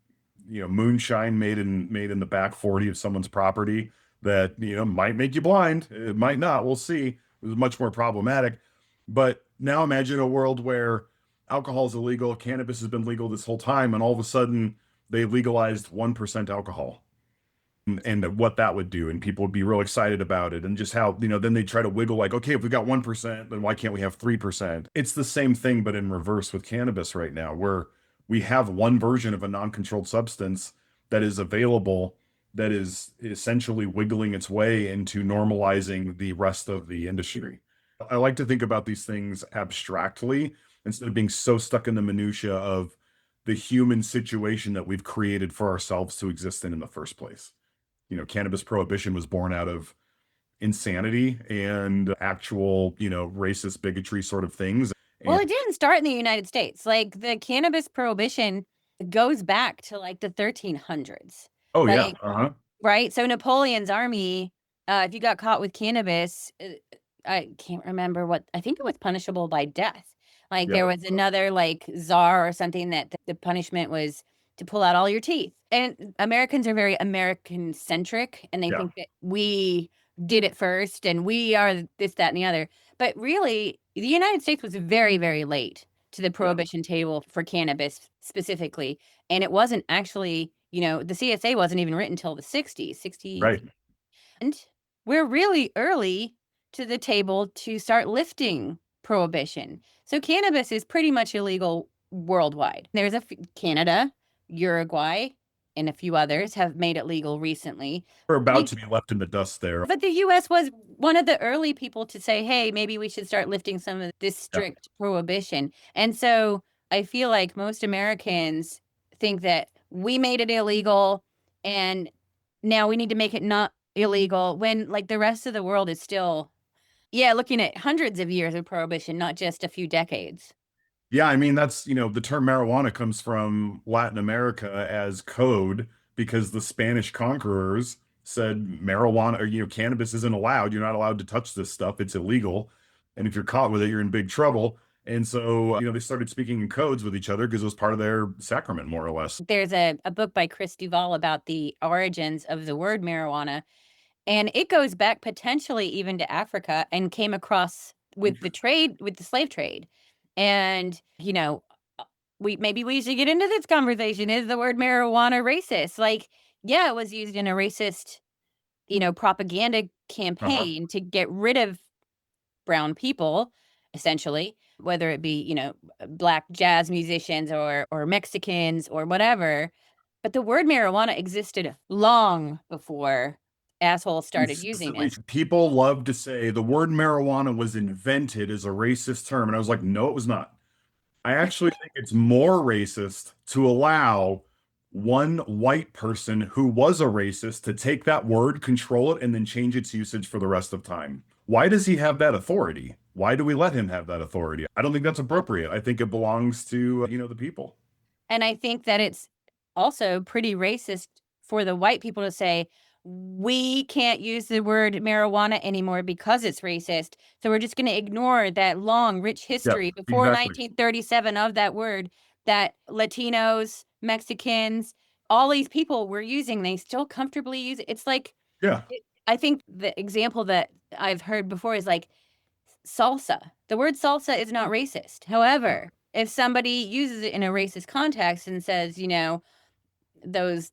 moonshine made in the back 40 of someone's property that, might make you blind. It might not. We'll see. It was much more problematic. But now imagine a world where alcohol is illegal, cannabis has been legal this whole time, and all of a sudden they legalized 1% alcohol and what that would do. And people would be real excited about it. And just how, then they try to wiggle like, okay, if we got 1%, then why can't we have 3%? It's the same thing, but in reverse with cannabis right now, where we have one version of a non-controlled substance that is available that is essentially wiggling its way into normalizing the rest of the industry. I like to think about these things abstractly instead of being so stuck in the minutia of the human situation that we've created for ourselves to exist in the first place. Cannabis prohibition was born out of insanity and actual, racist bigotry sort of things. Well, And it didn't start in the United States. Like, the cannabis prohibition goes back to, like, the 1300s. oh yeah, Like, uh-huh. right? So Napoleon's army, if you got caught with cannabis, I can't remember what, I think it was punishable by death. Like, Yeah, there was another, like, czar or something that the punishment was to pull out all your teeth. And Americans are very American centric, and they yeah, think that we did it first and we are this, that, and the other. But really, the United States was very, very late to the yeah, prohibition table for cannabis specifically. And it wasn't actually, the CSA wasn't even written till the 60s, 60. right. And we're really early to the table to start lifting prohibition. So cannabis is pretty much illegal worldwide. There's Canada, Uruguay, and a few others have made it legal recently. We're about to be left in the dust there. But the US was one of the early people to say, "Hey, maybe we should start lifting some of this Yeah. strict prohibition." And so I feel like most Americans think that we made it illegal and now we need to make it not illegal when, like, the rest of the world is still, yeah, looking at hundreds of years of prohibition, not just a few decades. Yeah, I mean, that's, the term marijuana comes from Latin America as code because the Spanish conquerors said marijuana or, cannabis isn't allowed. You're not allowed to touch this stuff. It's illegal. And if you're caught with it, you're in big trouble. And so, they started speaking in codes with each other because it was part of their sacrament, more or less. There's a book by Chris Duval about the origins of the word marijuana. And it goes back potentially even to Africa and came across with the trade, with the slave trade. And, we should get into this conversation. Is the word marijuana racist? Like, yeah, it was used in a racist, propaganda Uh-huh. campaign to get rid of brown people, essentially, whether it be, black jazz musicians or Mexicans or whatever. But the word marijuana existed long before assholes started using Consistently, it. people love to say the word marijuana was invented as a racist term. And I was like, no, it was not. I actually think it's more racist to allow one white person who was a racist to take that word, control it, and then change its usage for the rest of time. Why does he have that authority? Why do we let him have that authority? I don't think that's appropriate. I think it belongs to, the people. And I think that it's also pretty racist for the white people to say, we can't use the word marijuana anymore because it's racist. So we're just going to ignore that long, rich Yep, history before exactly. 1937 of that word that Latinos, Mexicans, all these people were using. They still comfortably use it. It's like, Yeah, I think the example that I've heard before is like salsa. The word salsa is not racist. yeah, However, if somebody uses it in a racist context and says, those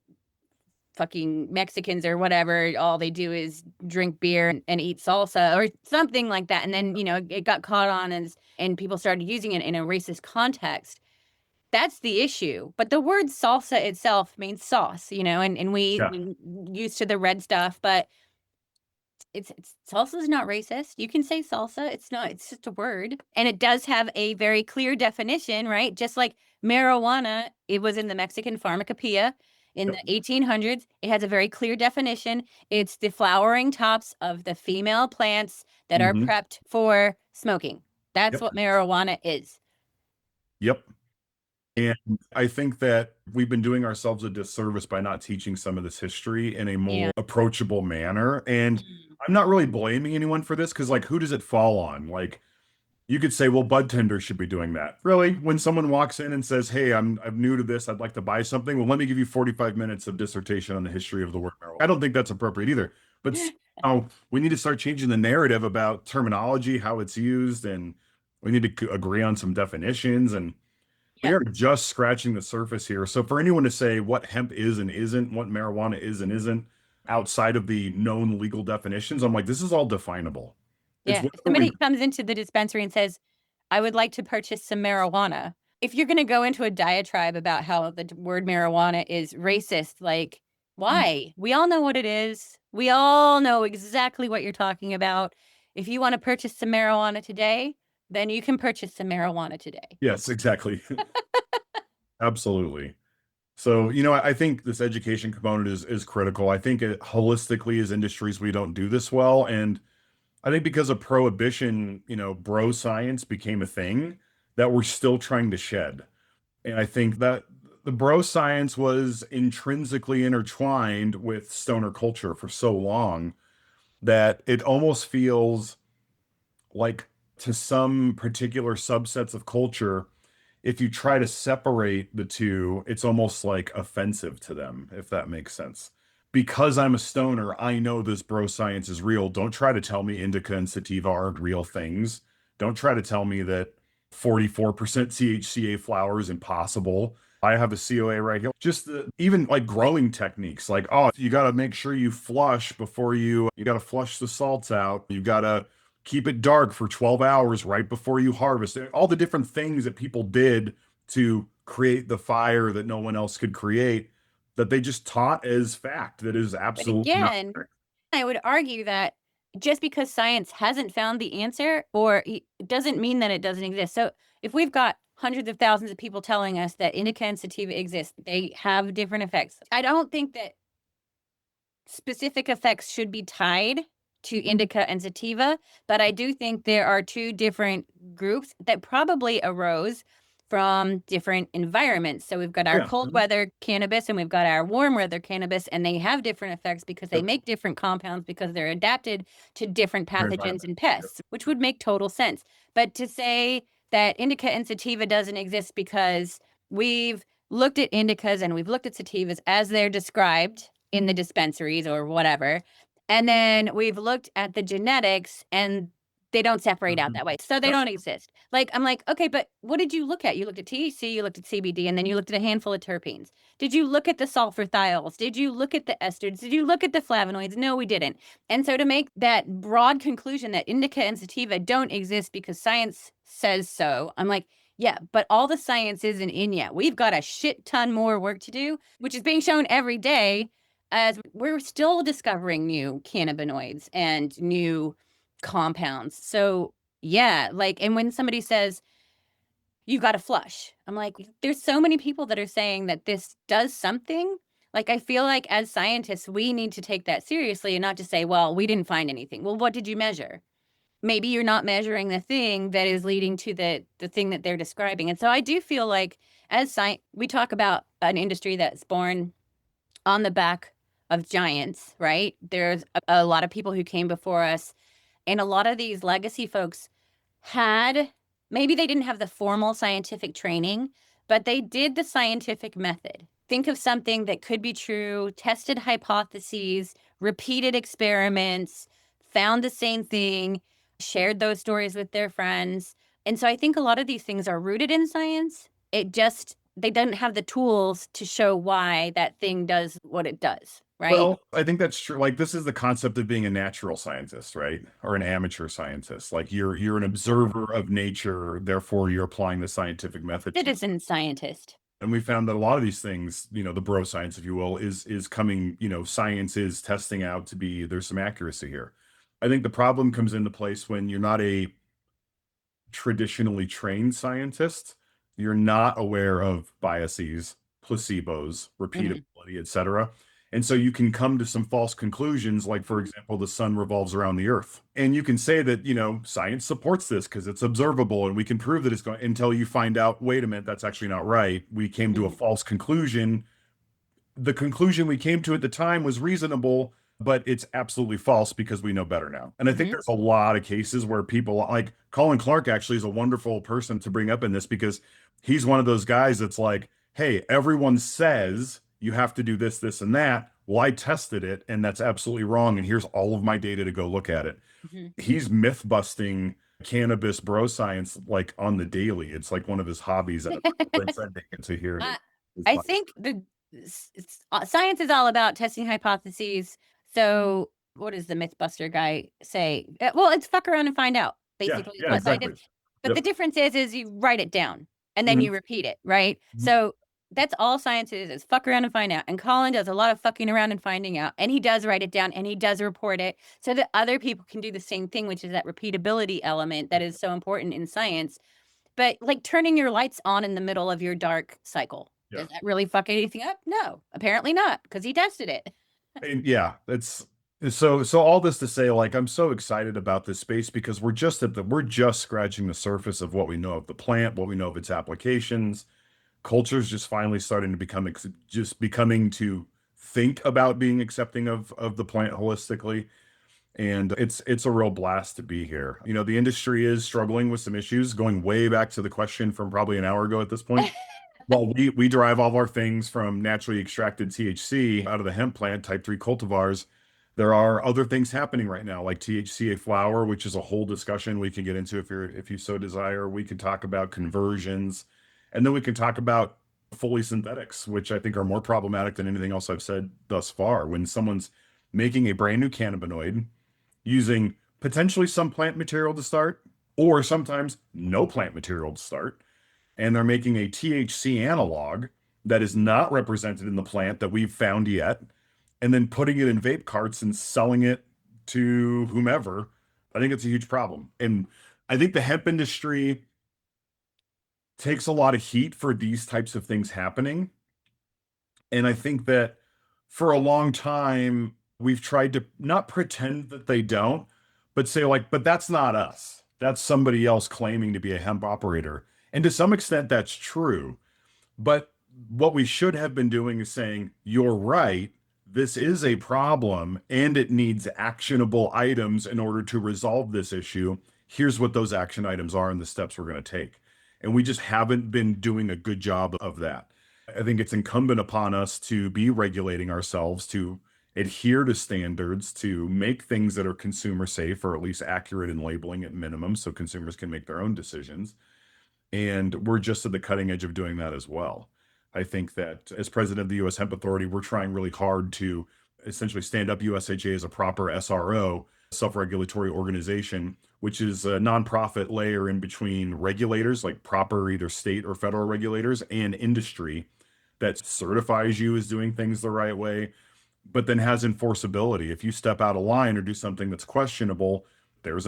fucking Mexicans or whatever, all they do is drink beer and eat salsa or something like that. And then, it got caught on and people started using it in a racist context. That's the issue. But the word salsa itself means sauce, and yeah, we used to the red stuff, but it's salsa's not racist. You can say salsa. It's not, it's just a word. And it does have a very clear definition, right? Just like marijuana, it was in the Mexican pharmacopoeia in yep, the 1800s. It has a very clear definition. It's the flowering tops of the female plants that are hmm, prepped for smoking. That's yep, what marijuana is. yep. And I think that we've been doing ourselves a disservice by not teaching some of this history in a more Yeah. approachable manner. And I'm not really blaming anyone for this because, like, who does it fall on? Like, you could say, well, bud tenders should be doing that. Really? When someone walks in and says, hey, I'm new to this, I'd like to buy something. Well, let me give you 45 minutes of dissertation on the history of the word marijuana. I don't think that's appropriate either. But somehow we need to start changing the narrative about terminology, how it's used, and we need to agree on some definitions. And we Yeah. are just scratching the surface here. So for anyone to say what hemp is and isn't, what marijuana is and isn't outside of the known legal definitions, I'm like, this is all definable. It's Yeah. whether If we somebody comes into the dispensary and says, I would like to purchase some marijuana. If you're going to go into a diatribe about how the word marijuana is racist, like, why? We all know what it is. We all know exactly what you're talking about. If you want to purchase some marijuana today, then you can purchase some marijuana today. yes, exactly. Absolutely. So, I think this education component is critical. I think holistically as industries, we don't do this well. And I think because of prohibition, bro science became a thing that we're still trying to shed. And I think that the bro science was intrinsically intertwined with stoner culture for so long that it almost feels like to some particular subsets of culture, if you try to separate the two, it's almost like offensive to them, if that makes sense. Because I'm a stoner, I know this bro science is real. Don't try to tell me indica and sativa aren't real things. Don't try to tell me that 44% THCA flower is impossible. I have a COA right here. Just even like growing techniques, like, oh, you got to make sure you flush before you got to flush the salts out. You got to keep it dark for 12 hours right before you harvest. All the different things that people did to create the fire that no one else could create that they just taught as fact that is But absolutely not again, there. I would argue that just because science hasn't found the answer or doesn't mean that it doesn't exist. So if we've got hundreds of thousands of people telling us that indica and sativa exist, they have different effects. I don't think that specific effects should be tied to indica and sativa, but I do think there are two different groups that probably arose from different environments. So we've got Oh, our yeah. cold Mhm. weather cannabis and we've got our warm weather cannabis, and they have different effects because they Yep. make different compounds because they're adapted to different Our pathogens environment. and Yep. pests, which would make total sense. But to say that indica and sativa doesn't exist because we've looked at indicas and we've looked at sativas as they're described in the dispensaries or whatever. And then we've looked at the genetics and they don't separate out Mhm. that way. So they Yep. don't exist. Like, I'm like, okay, but what did you look at? You looked at THC, you looked at CBD, and then you looked at a handful of terpenes. Did you look at the sulfur thiols? Did you look at the esters? Did you look at the flavonoids? No, we didn't. And so to make that broad conclusion that indica and sativa don't exist because science says so, I'm like, yeah, but all the science isn't in yet. We've got a shit ton more work to do, which is being shown every day as we're still discovering new cannabinoids and new compounds. So, yeah, like, and when somebody says, you got to flush, I'm like, there's so many people that are saying that this does something. Like, I feel like as scientists, we need to take that seriously and not just say, well, we didn't find anything. Well, what did you measure? Maybe you're not measuring the thing that is leading to the thing that they're describing. And so I do feel like as science, we talk about an industry that's born on the back of giants, right? There's a lot of people who came before us, and a lot of these legacy folks had maybe they didn't have the formal scientific training, but they did the scientific method. Think of something that could be true, tested hypotheses, repeated experiments, found the same thing, shared those stories with their friends. And so I think a lot of these things are rooted in science. It just, they don't have the tools to show why that thing does what it does, right? Well, I think that's true. Like this is the concept of being a natural scientist, right? Or an amateur scientist. Like you're an observer of nature, therefore you're applying the scientific method to. Citizen scientist. And we found that a lot of these things, the bro science, if you will, is coming, science is testing out to be there's some accuracy here. I think the problem comes into place when you're not a traditionally trained scientist, you're not aware of biases, placebos, Mhm. repeatability, etc. And so you can come to some false conclusions, like, for example, the sun revolves around the earth. And you can say that, science supports this because it's observable and we can prove that it's going until you find out, wait a minute, that's actually not right. We came to a Mhm. false conclusion. The conclusion we came to at the time was reasonable, but it's absolutely false because we know better now. And I think Mhm. there's a lot of cases where people like Colin Clark actually is a wonderful person to bring up in this because he's one of those guys that's like, hey, everyone says you have to do this, this, and that. Well, I tested it and that's absolutely wrong. And here's all of my data to go look at it. Mhm. He's myth busting cannabis bro science like on the daily. It's like one of his hobbies. And I'm really excited to hear I his I thoughts. think science is all about testing hypotheses. So, what does the MythBuster guy say? Well, it's fuck around and find out. Yeah, Basically, is yeah, what exactly. scientists. But the Yep. difference is you write it down and then Mhm. you repeat it, right? Mhm. So that's all science is fuck around and find out. And Colin does a lot of fucking around and finding out, and he does write it down and he does report it so that other people can do the same thing, which is that repeatability element that is so important in science. But, like, turning your lights on in the middle of your dark cycle, Yeah. does that really fuck anything up? No, apparently not, because he tested it. And yeah, it's so all this to say, like, I'm so excited about this space because we're just scratching the surface of what we know of the plant, what we know of its applications. Culture's just finally starting to just becoming to think about being accepting of the plant holistically. And it's a real blast to be here. The industry is struggling with some issues going way back to the question from probably an hour ago at this point. Well, we derive all of our things from naturally extracted THC out of the hemp plant, type 3 cultivars. There are other things happening right now, like THCA flower, which is a whole discussion we can get into if you so desire. We could talk about conversions, and then we can talk about fully synthetics, which I think are more problematic than anything else I've said thus far. When someone's making a brand new cannabinoid using potentially some plant material to start, or sometimes no plant material to start, and they're making a THC analog that is not represented in the plant that we've found yet, and then putting it in vape carts and selling it to whomever. I think it's a huge problem. And I think the hemp industry takes a lot of heat for these types of things happening. And I think that for a long time, we've tried to not pretend that they don't, but say, like, but that's not us. That's somebody else claiming to be a hemp operator. And to some extent, that's true. But what we should have been doing is saying, you're right. This is a problem and it needs actionable items in order to resolve this issue. Here's what those action items are and the steps we're going to take. And we just haven't been doing a good job of that. I think it's incumbent upon us to be regulating ourselves, to adhere to standards, to make things that are consumer safe or at least accurate in labeling at minimum so consumers can make their own decisions. And we're just at the cutting edge of doing that as well. I think that as president of the US Hemp Authority, we're trying really hard to essentially stand up USHA as a proper SRO, self regulatory organization, which is a nonprofit layer in between regulators, like proper either state or federal regulators, and industry that certifies you as doing things the right way, but then has enforceability. If you step out of line or do something that's questionable, there's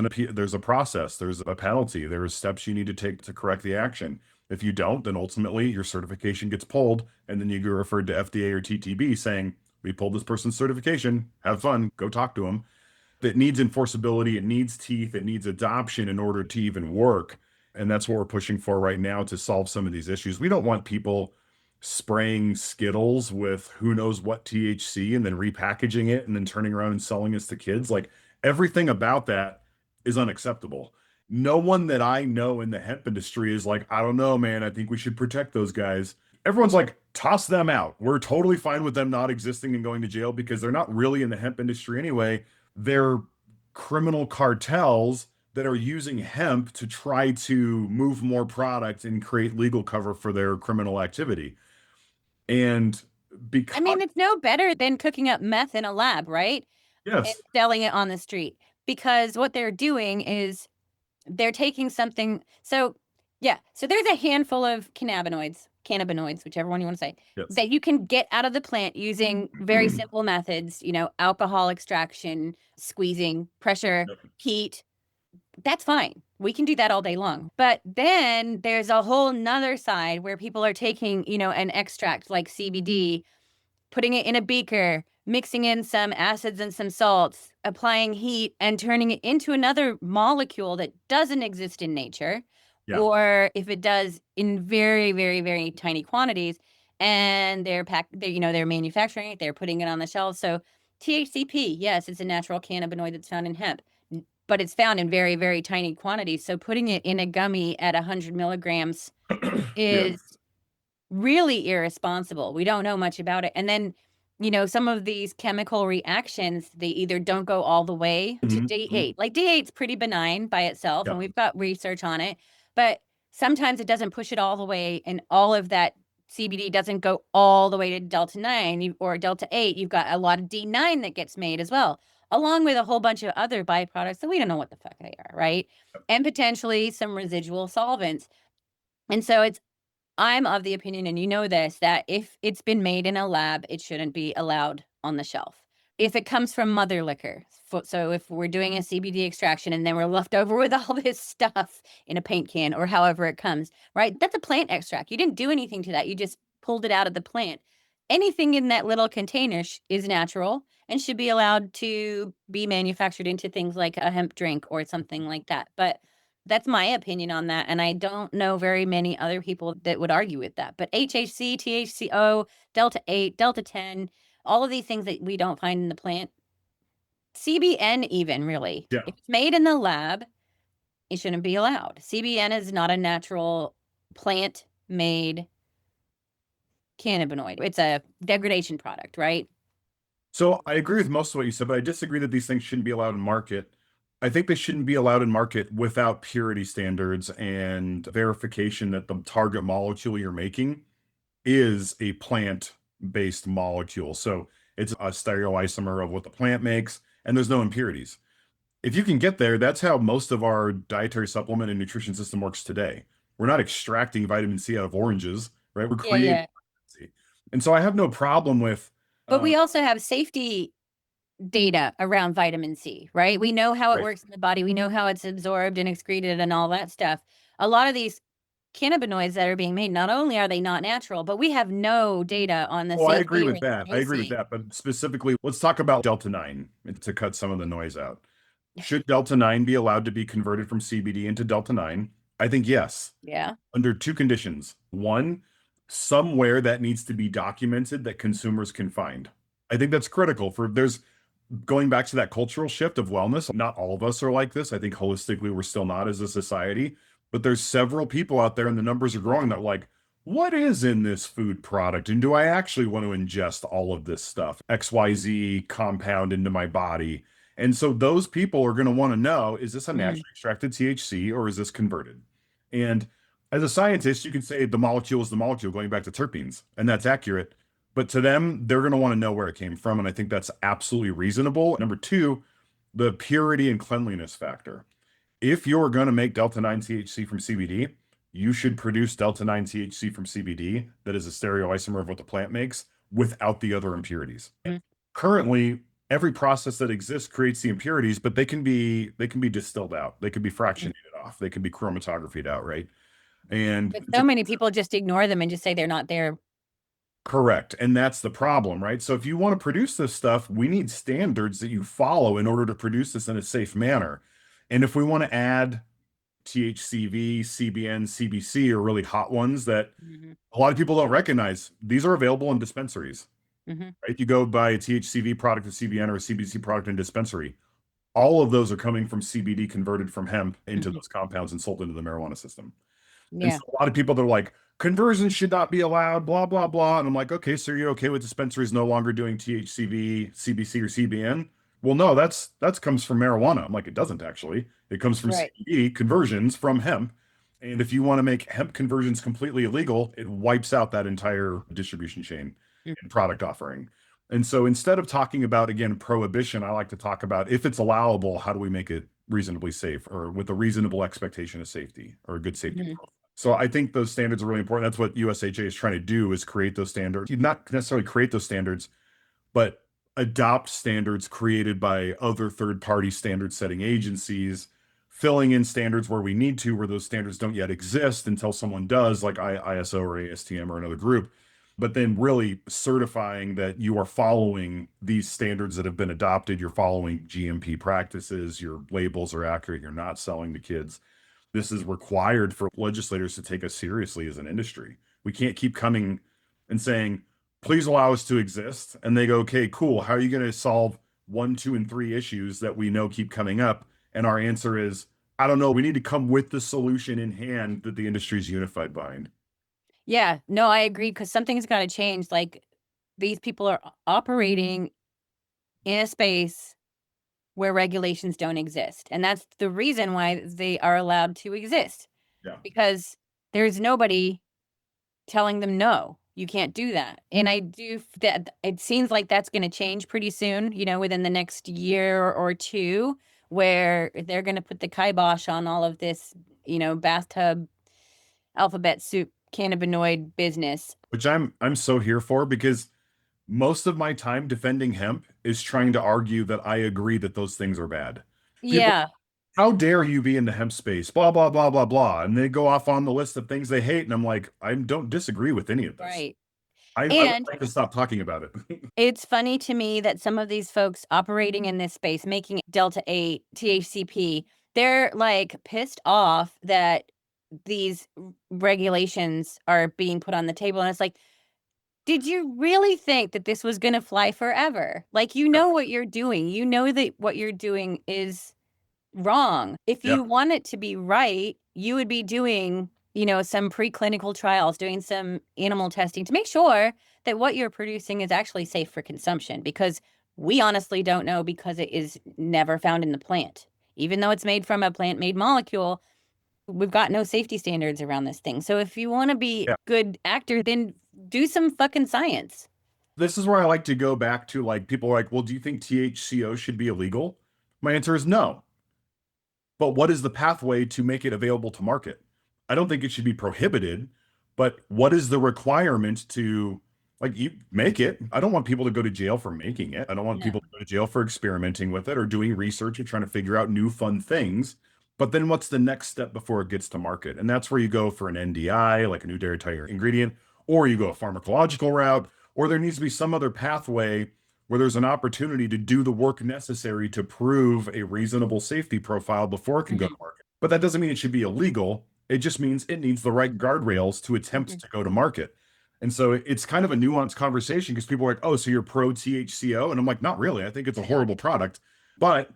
a process, there's a penalty, there's steps you need to take to correct the action. If you don't, then ultimately your certification gets pulled, and then you get referred to FDA or TTB saying, "We pulled this person's certification. Have fun. Go talk to them." It needs enforceability, it needs teeth, it needs adoption in order to even work. And that's what we're pushing for right now to solve some of these issues. We don't want people spraying Skittles with who knows what THC and then repackaging it and then turning around and selling this to kids. Like, everything about that is unacceptable. No one that I know in the hemp industry is like, I don't know, man, I think we should protect those guys. Everyone's like, toss them out. We're totally fine with them not existing and going to jail because they're not really in the hemp industry anyway. They're criminal cartels that are using hemp to try to move more product and create legal cover for their criminal activity. And I because, mean, it's no better than cooking up meth in a lab, right? And yes, selling it on the street, because what they're doing is they're taking something. So, yeah, so there's a handful of cannabinoids, whichever one you wanna say, yes. that you can get out of the plant using very simple methods, alcohol extraction, squeezing, pressure, Yep. heat. That's fine. We can do that all day long. But then there's a whole 'nother side where people are taking, an extract like CBD putting it in a beaker, mixing in some acids and some salts, applying heat, and turning it into another molecule that doesn't exist in nature, Yeah. or if it does in very, very, very tiny quantities, and they're manufacturing it, they're putting it on the shelves. So THCP, yes, it's a natural cannabinoid that's found in hemp, but it's found in very, very tiny quantities. So putting it in a gummy at 100 milligrams Yeah. is really irresponsible. We don't know much about it. And then, some of these chemical reactions, they either don't go all the way to Mhm, mhm. D8. Like D8's pretty benign by itself, and Yep. we've got research on it, but sometimes it doesn't push it all the way, and all of that CBD doesn't go all the way to Delta-9 or Delta-8. You've got a lot of D9 that gets made as well, along with a whole bunch of other byproducts that we don't know what the fuck they are, right? And potentially some residual solvents. And so I'm of the opinion, and you know this, that if it's been made in a lab, it shouldn't be allowed on the shelf. If it comes from mother liquor, so if we're doing a CBD extraction and then we're left over with all this stuff in a paint can or however it comes, right? That's a plant extract. You didn't do anything to that. You just pulled it out of the plant. Anything in that little container is natural and should be allowed to be manufactured into things like a hemp drink or something like that. But that's my opinion on that, and I don't know very many other people that would argue with that. But HHC, THCO, Delta-8, Delta-10, all of these things that we don't find in the plant, CBN even really. Yeah. If it's made in the lab, it shouldn't be allowed. CBN is not a natural plant-made cannabinoid. It's a degradation product, right? So I agree with most of what you said, but I disagree that these things shouldn't be allowed in market. I think they shouldn't be allowed in market without purity standards and verification that the target molecule you're making is a plant-based molecule. So it's a stereoisomer of what the plant makes, and there's no impurities. If you can get there, that's how most of our dietary supplement and nutrition system works today. We're not extracting vitamin C out of oranges, right? We're Yeah, creating yeah. vitamin C. And so I have no problem with But uh, we also have safety data around vitamin C, right? We know how it right. works in the body. We know how it's absorbed and excreted and all that stuff. A lot of these cannabinoids that are being made, not only are they not natural, but we have no data on the Oh, I agree safety or with the that. I agree with dosing. that. But specifically, let's talk about Delta-9 to cut some of the noise out. Should Delta-9 be allowed to be converted from CBD into Delta-9? I think yes, Yeah. under two conditions. One, somewhere that needs to be documented that consumers can find. I think that's critical for there's going back to that cultural shift of wellness. Not all of us are like this. I think holistically we're still not as a society, but there's several people out there and the numbers are growing that are like, what is in this food product? And do I actually want to ingest all of this stuff, XYZ compound into my body? And so those people are going to want to know, is this a Mm, naturally extracted THC or is this converted? And as a scientist, you can say the molecule is the molecule, going back to terpenes, and that's accurate. But to them, they're going to want to know where it came from. And I think that's absolutely reasonable. Number two, the purity and cleanliness factor. If you're going to make Delta-9 THC from CBD, you should produce Delta-9 THC from CBD that is a stereoisomer of what the plant makes without the other impurities. mm, Currently, every process that exists creates the impurities, but they can be distilled out. They can be mm. fractionated off. They can be chromatographied out, right? And But so many people just ignore them and just say they're not there. correct. And that's the problem, right? So if you want to produce this stuff, we need standards that you follow in order to produce this in a safe manner. And if we want to add THCV, CBN, CBC are really hot ones that Mhm, a lot of people don't recognize. These are available in dispensaries, mhm, right? You go buy a THCV product, a CBN, or a CBC product in dispensary. All of those are coming from CBD converted from hemp into mhm. those compounds and sold into the marijuana system. And Yeah. so a lot of people they're like, conversions should not be allowed, blah, blah, blah. And I'm like, okay, so you're okay with dispensaries no longer doing THCV, CBC, or CBN? Well, no, that's comes from marijuana. I'm like, it doesn't actually. It comes from Right. CBD conversions from hemp. And if you want to make hemp conversions completely illegal, it wipes out that entire distribution chain Mm, and product offering. And so instead of talking about, again, prohibition, I like to talk about if it's allowable, how do we make it reasonably safe or with a reasonable expectation of safety or a good safety mhm, profile. So I think those standards are really important. That's what USHA is trying to do is create those standards. You not necessarily create those standards, but adopt standards created by other third-party standard setting agencies, filling in standards where we need to, where those standards don't yet exist until someone does, like ISO or ASTM or another group. but then really certifying that you are following these standards that have been adopted. You're following GMP practices, your labels are accurate, you're not selling to kids. This is required for legislators to take us seriously as an industry. We can't keep coming and saying, please allow us to exist. And they go, okay, cool. How are you going to solve one, two, and three issues that we know keep coming up? And our answer is, I don't know. We need to come with the solution in hand that the industry is unified behind. Yeah, no, I agree because something's got to change. Like these people are operating in a space where regulations don't exist. And that's the reason why they are allowed to exist Yeah. because there's nobody telling them no. You can't do that. And I do that it seems like that's going to change pretty soon, within the next year or two where they're going to put the kibosh on all of this, bathtub alphabet soup cannabinoid business. Which I'm so here for because most of my time defending hemp is trying to argue that I agree that those things are bad. People, Yeah, how dare you be in the hemp space? Blah, blah, blah, blah, blah. And they go off on the list of things they hate. And I'm like, I don't disagree with any of this. right. I would And like to stop talking about it. it's funny to me that some of these folks operating in this space, making Delta-8, THCP, they're like pissed off that these regulations are being put on the table. And it's like, did you really think that this was going to fly forever? Like, what you're doing. You know that what you're doing is wrong. If Yeah. you want it to be right, you would be doing, some preclinical trials, doing some animal testing to make sure that what you're producing is actually safe for consumption because we honestly don't know because it is never found in the plant. Even though it's made from a plant-made molecule, we've got no safety standards around this thing. So if you want to be Yeah. good actor, then do some fucking science. This is where I like to go back to like people are like, well, do you think THCO should be illegal? My answer is no. But what is the pathway to make it available to market? I don't think it should be prohibited, but what is the requirement to like you make it? I don't want people to go to jail for making it. I don't want No. people to go to jail for experimenting with it or doing research and trying to figure out new fun things. But then what's the next step before it gets to market? And that's where you go for an NDI, like a new dairy ingredient, or you go a pharmacological route, or there needs to be some other pathway where there's an opportunity to do the work necessary to prove a reasonable safety profile before it can go to Mhm. market. But that doesn't mean it should be illegal. It just means it needs the right guardrails to attempt Mhm. to go to market. And so it's kind of a nuanced conversation because people are like, oh, so you're pro THCO? And I'm like, not really. I think it's a horrible product. But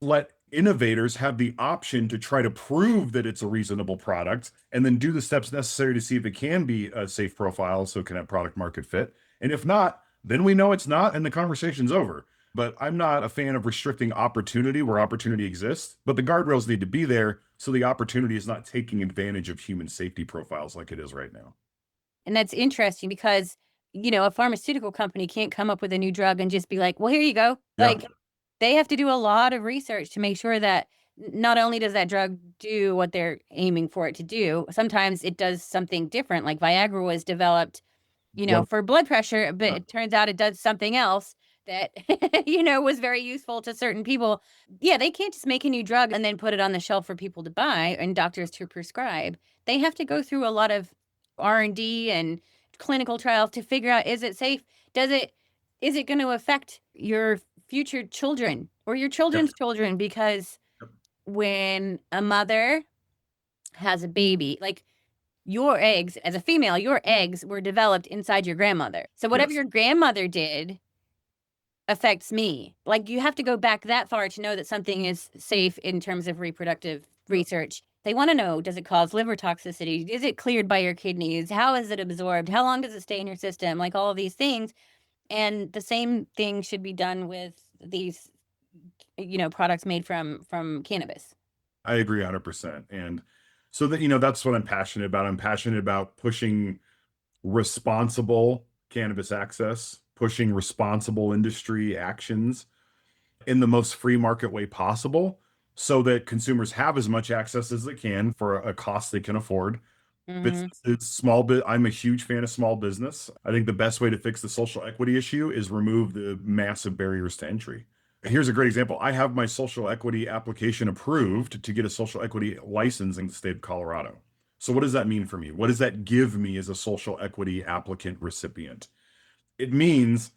let innovators have the option to try to prove that it's a reasonable product and then do the steps necessary to see if it can be a safe profile so it can have product market fit. And if not, then we know it's not, and the conversation's over. But I'm not a fan of restricting opportunity where opportunity exists, but the guardrails need to be there so the opportunity is not taking advantage of human safety profiles like it is right now. And that's interesting because, a pharmaceutical company can't come up with a new drug and just be like, well, here you go. Yeah. Like, they have to do a lot of research to make sure that not only does that drug do what they're aiming for it to do, sometimes it does something different. Like Viagra was developed, Blood. for blood pressure, but it turns out it does something else that, was very useful to certain people. Yeah, they can't just make a new drug and then put it on the shelf for people to buy and doctors to prescribe. They have to go through a lot of R&D and clinical trials to figure out, is it safe? Does it is it going to affect your future children or your Yep. children's children? Because when a mother has a baby, like your eggs, as a female, your eggs were developed inside your grandmother. So whatever Yes. your grandmother did affects me. Like you have to go back that far to know that something is safe in terms of reproductive research. They want to know, does it cause liver toxicity? Is it cleared by your kidneys? How is it absorbed? How long does it stay in your system? Like all of these things. And the same thing should be done with these, products made from cannabis. I agree 100%. And so that, that's what I'm passionate about. I'm passionate about pushing responsible cannabis access, pushing responsible industry actions in the most free market way possible so that consumers have as much access as they can for a cost they can afford. Mhm. Businesses, small bit. I'm a huge fan of small business. I think the best way to fix the social equity issue is remove the massive barriers to entry. Here's a great example. I have my social equity application approved to get a social equity license in the state of Colorado. So what does that mean for me? What does that give me as a social equity applicant recipient? It means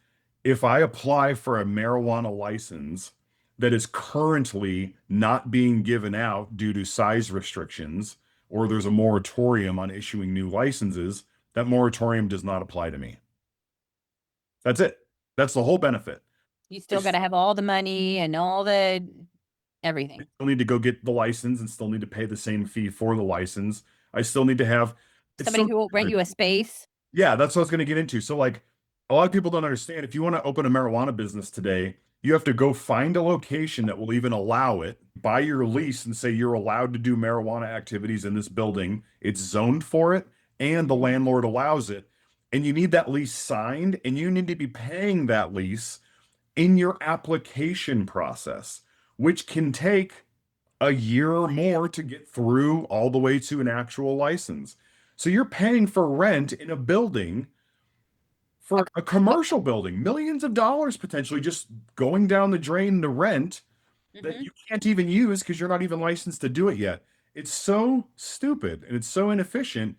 if I apply for a marijuana license that is currently not being given out due to size restrictions, or there's a moratorium on issuing new licenses, that moratorium does not apply to me. That's it. That's the whole benefit. You I still gotta have all the money and all the everything. still need to go get the license and still need to pay the same fee for the license. I still need to have, it's Somebody so who will rent stupid. you a space. Yeah, that's what I was going to get into. So, like, a lot of people don't understand if you want to open a marijuana business today, you have to go find a location that will even allow it, buy your lease, and say you're allowed to do marijuana activities in this building. It's zoned for it, and the Mhm. landlord allows it. And you need that lease signed, and you need to be paying that lease in your application process, which can take a year or more to get through all the way to an actual license. So you're paying for rent in a building, A for a commercial building, millions of dollars potentially just going down the drain to rent that Mhm. you can't even use because you're not even licensed to do it yet. It's so stupid and it's so inefficient.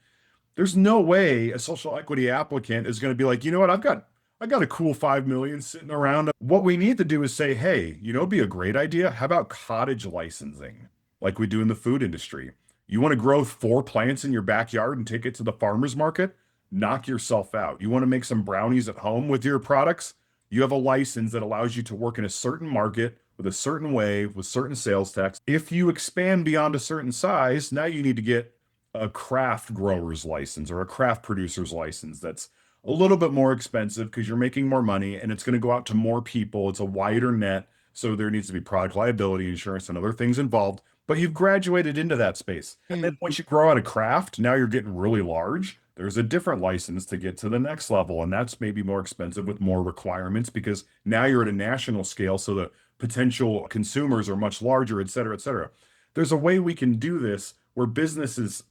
There's no way a social equity applicant is going to be like, you know what, I got a cool 5 million sitting around. What we need to do is say, hey, it'd be a great idea. How about cottage licensing, like we do in the food industry? You want to grow 4 plants in your backyard and take it to the farmer's market? Knock yourself out. You want to make some brownies at home with your products? You have a license that allows you to work in a certain market with a certain way, with certain sales tax. If you expand beyond a certain size, now you need to get a craft grower's license or a craft producer's license that's a little bit more expensive because you're making more money and it's going to go out to more people. It's a wider net. So there needs to be product liability insurance and other things involved. But you've graduated into that space. And then Mm. once you grow out of craft, now you're getting really large. There's a different license to get to the next level. And that's maybe more expensive with more requirements because now you're at a national scale. So the potential consumers are much larger, et cetera, et cetera. There's a way we can do this where business is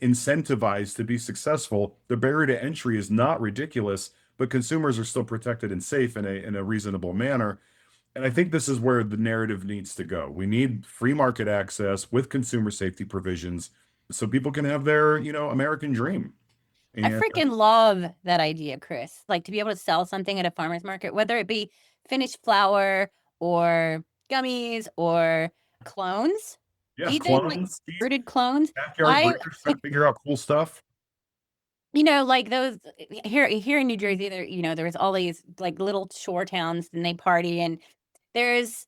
incentivized to be successful. The barrier to entry is not ridiculous, but consumers are still protected and safe in a reasonable manner. And I think this is where the narrative needs to go. We need free market access with consumer safety provisions so people can have their, American dream. I And freaking love that idea, Chris. Like to be able to sell something at a farmer's market, whether it be finished flour or gummies or clones, yeah, even like clones, fruited clones. backyard I, breeders trying to figure out cool stuff. like those here in New Jersey, there was all these like little shore towns and they party and there's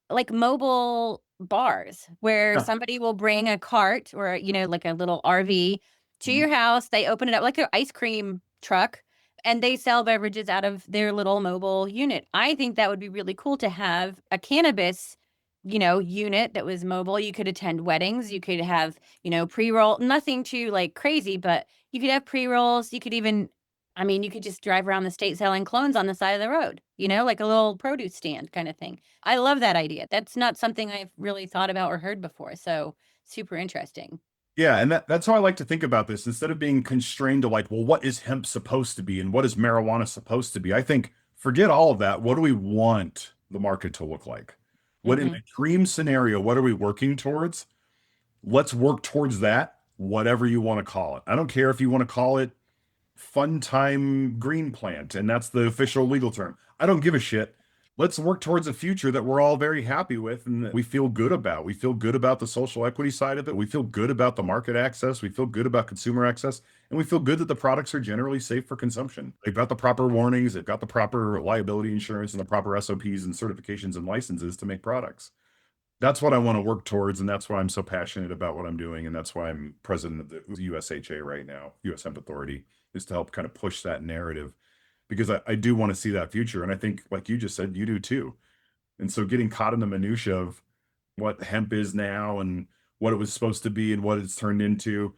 like mobile bars where Yeah. somebody will bring a cart or, like a little RV to Mhm. your house. They open it up like their ice cream truck and they sell beverages out of their little mobile unit. I think that would be really cool to have a cannabis, unit that was mobile. You could attend weddings, you could have, pre-roll, nothing too like crazy, but you could have pre-rolls. You could even you could just drive around the state selling clones on the side of the road, like a little produce stand kind of thing. I love that idea. That's not something I've really thought about or heard before, so super interesting. Yeah, and that's how I like to think about this. Instead of being constrained to like, well, what is hemp supposed to be and what is marijuana supposed to be? I think forget all of that. What do we want the market to look like? What in Mhm. a dream scenario, what are we working towards? Let's work towards that, whatever you want to call it. I don't care if you want to call it fun time green plant, and that's the official legal term. I don't give a shit. Let's work towards a future that we're all very happy with and that we feel good about. We feel good about the social equity side of it. We feel good about the market access. We feel good about consumer access. And we feel good that the products are generally safe for consumption. They've got the proper warnings, they've got the proper liability insurance and the proper SOPs and certifications and licenses to make products. That's what I want to work towards, and that's why I'm so passionate about what I'm doing, and that's why I'm president of the USHA right now, US Hemp Authority, is to help kind of push that narrative because I do want to see that future, and I think, like you just said, you do too. And so, getting caught in the minutia of what hemp is now and what it was supposed to be and what it's turned into,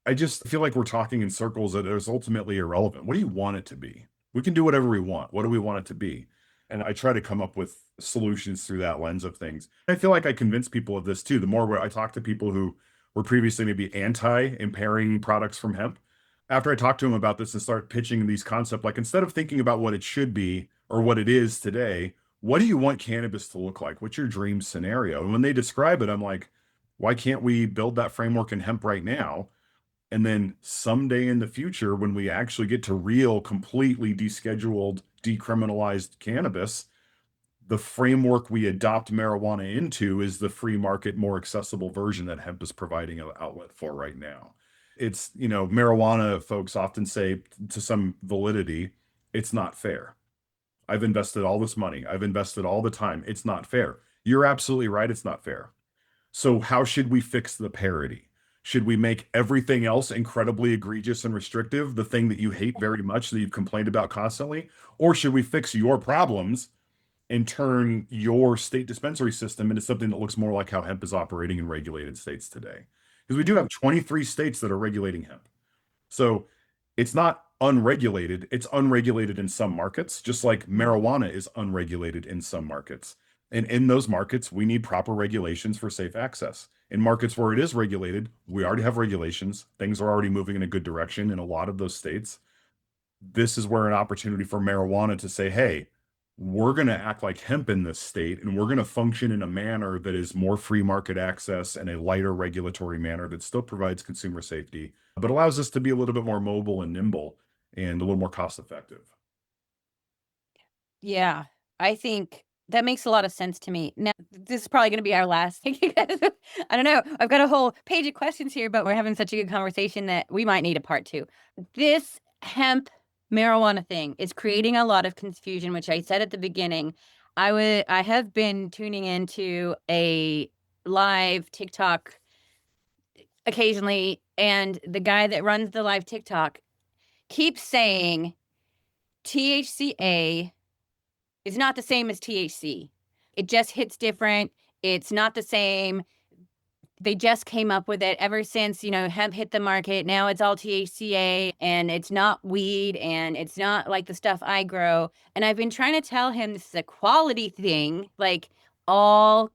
I just feel like we're talking in circles that is ultimately irrelevant. What do you want it to be? We can do whatever we want. What do we want it to be? And I try to come up with solutions through that lens of things. I feel like I convince people of this too. The more I talk to people who were previously maybe anti impairing products from hemp, after I talk to them about this and start pitching these concepts, like instead of thinking about what it should be or what it is today, what do you want cannabis to look like? What's your dream scenario? And when they describe it, I'm like, why can't we build that framework in hemp right now? And then someday in the future, when we actually get to real, completely descheduled, decriminalized cannabis, the framework we adopt marijuana into is the free market, more accessible version that hemp is providing an outlet for right now. It's, marijuana folks often say to some validity, it's not fair. I've invested all this money. I've invested all the time. It's not fair. You're absolutely right. It's not fair. So, how should we fix the parity? Should we make everything else incredibly egregious and restrictive, the thing that you hate very much that you've complained about constantly? Or should we fix your problems and turn your state dispensary system into something that looks more like how hemp is operating in regulated states today? Because we do have 23 states that are regulating hemp. So it's not unregulated, it's unregulated in some markets, just like marijuana is unregulated in some markets. And in those markets, we need proper regulations for safe access. In markets where it is regulated, we already have regulations. Things are already moving in a good direction in a lot of those states. This is where an opportunity for marijuana to say, hey, we're going to act like hemp in this state and we're going to function in a manner that is more free market access and a lighter regulatory manner that still provides consumer safety, but allows us to be a little bit more mobile and nimble and a little more cost effective. Yeah, I think that makes a lot of sense to me. Now, this is probably gonna be our last I don't know. I've got a whole page of questions here, but we're having such a good conversation that we might need a part 2. This hemp marijuana thing is creating a lot of confusion, which I said at the beginning. I have been tuning into a live TikTok occasionally, and the guy that runs the live TikTok keeps saying THCA is not the same as THC. It just hits different. It's not the same. They just came up with it ever since, hemp hit the market. Now it's all THCA and it's not weed and it's not like the stuff I grow. And I've been trying to tell him this is a quality thing. Like, all,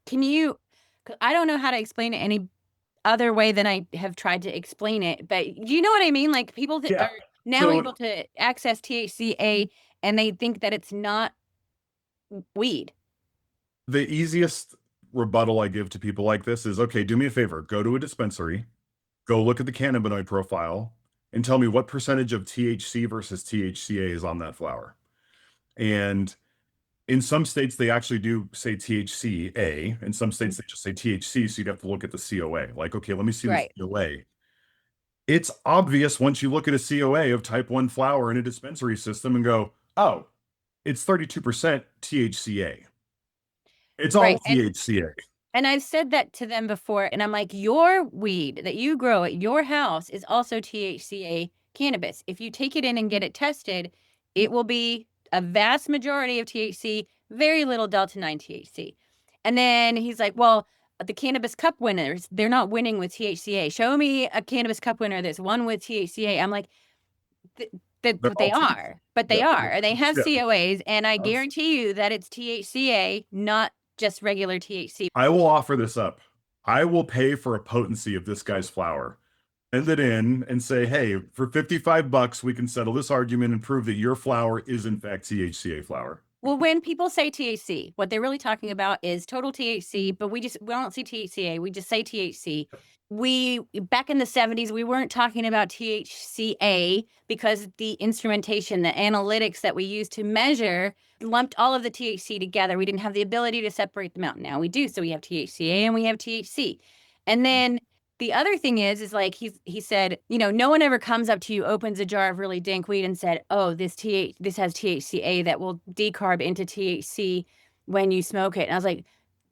can you, 'cause I don't know how to explain it any other way than I have tried to explain it. But do you know what I mean? Like, people that Yeah. are now able So to access THCA and they think that it's not weed. the easiest rebuttal I give to people like this is okay, do me a favor, go to a dispensary, go look at the cannabinoid profile, and tell me what percentage of THC versus THCA is on that flower. And in some states, they actually do say THCA. In some states, they just say THC. So you'd have to look at the COA. Like, okay, let me see the Right. COA. It's obvious once you look at a COA of type 1 flower in a dispensary system and go, oh, it's 32% THCA. It's all Right. THCA. And I've said that to them before, and I'm like, your weed that you grow at your house is also THCA cannabis. If you take it in and get it tested, it will be a vast majority of THC, very little Delta-9 THC. And then he's like, well, the Cannabis Cup winners, they're not winning with THCA. Show me a Cannabis Cup winner that's won with THCA. I'm like, th- They're they all T. are, but Yeah. they are. They have Yeah. COAs, and I Abs- guarantee you that it's THCA, not just regular THC. I will offer this up. I will pay for a potency of this guy's flower. Send it in and say, hey, for 55 bucks, we can settle this argument and prove that your flower is in fact THCA flower. Well, when people say THC, what they're really talking about is total THC, but we don't see THCA. We just say THC. We back in the 70s, we weren't talking about THCA because the instrumentation, the analytics that we use to measure lumped all of the THC together. We didn't have the ability to separate them out. Now we do. So we have THCA and we have THC. And then the other thing is like he said, no one ever comes up to you, opens a jar of really dank weed and said, oh, this has THCA that will decarb into THC when you smoke it. And I was like,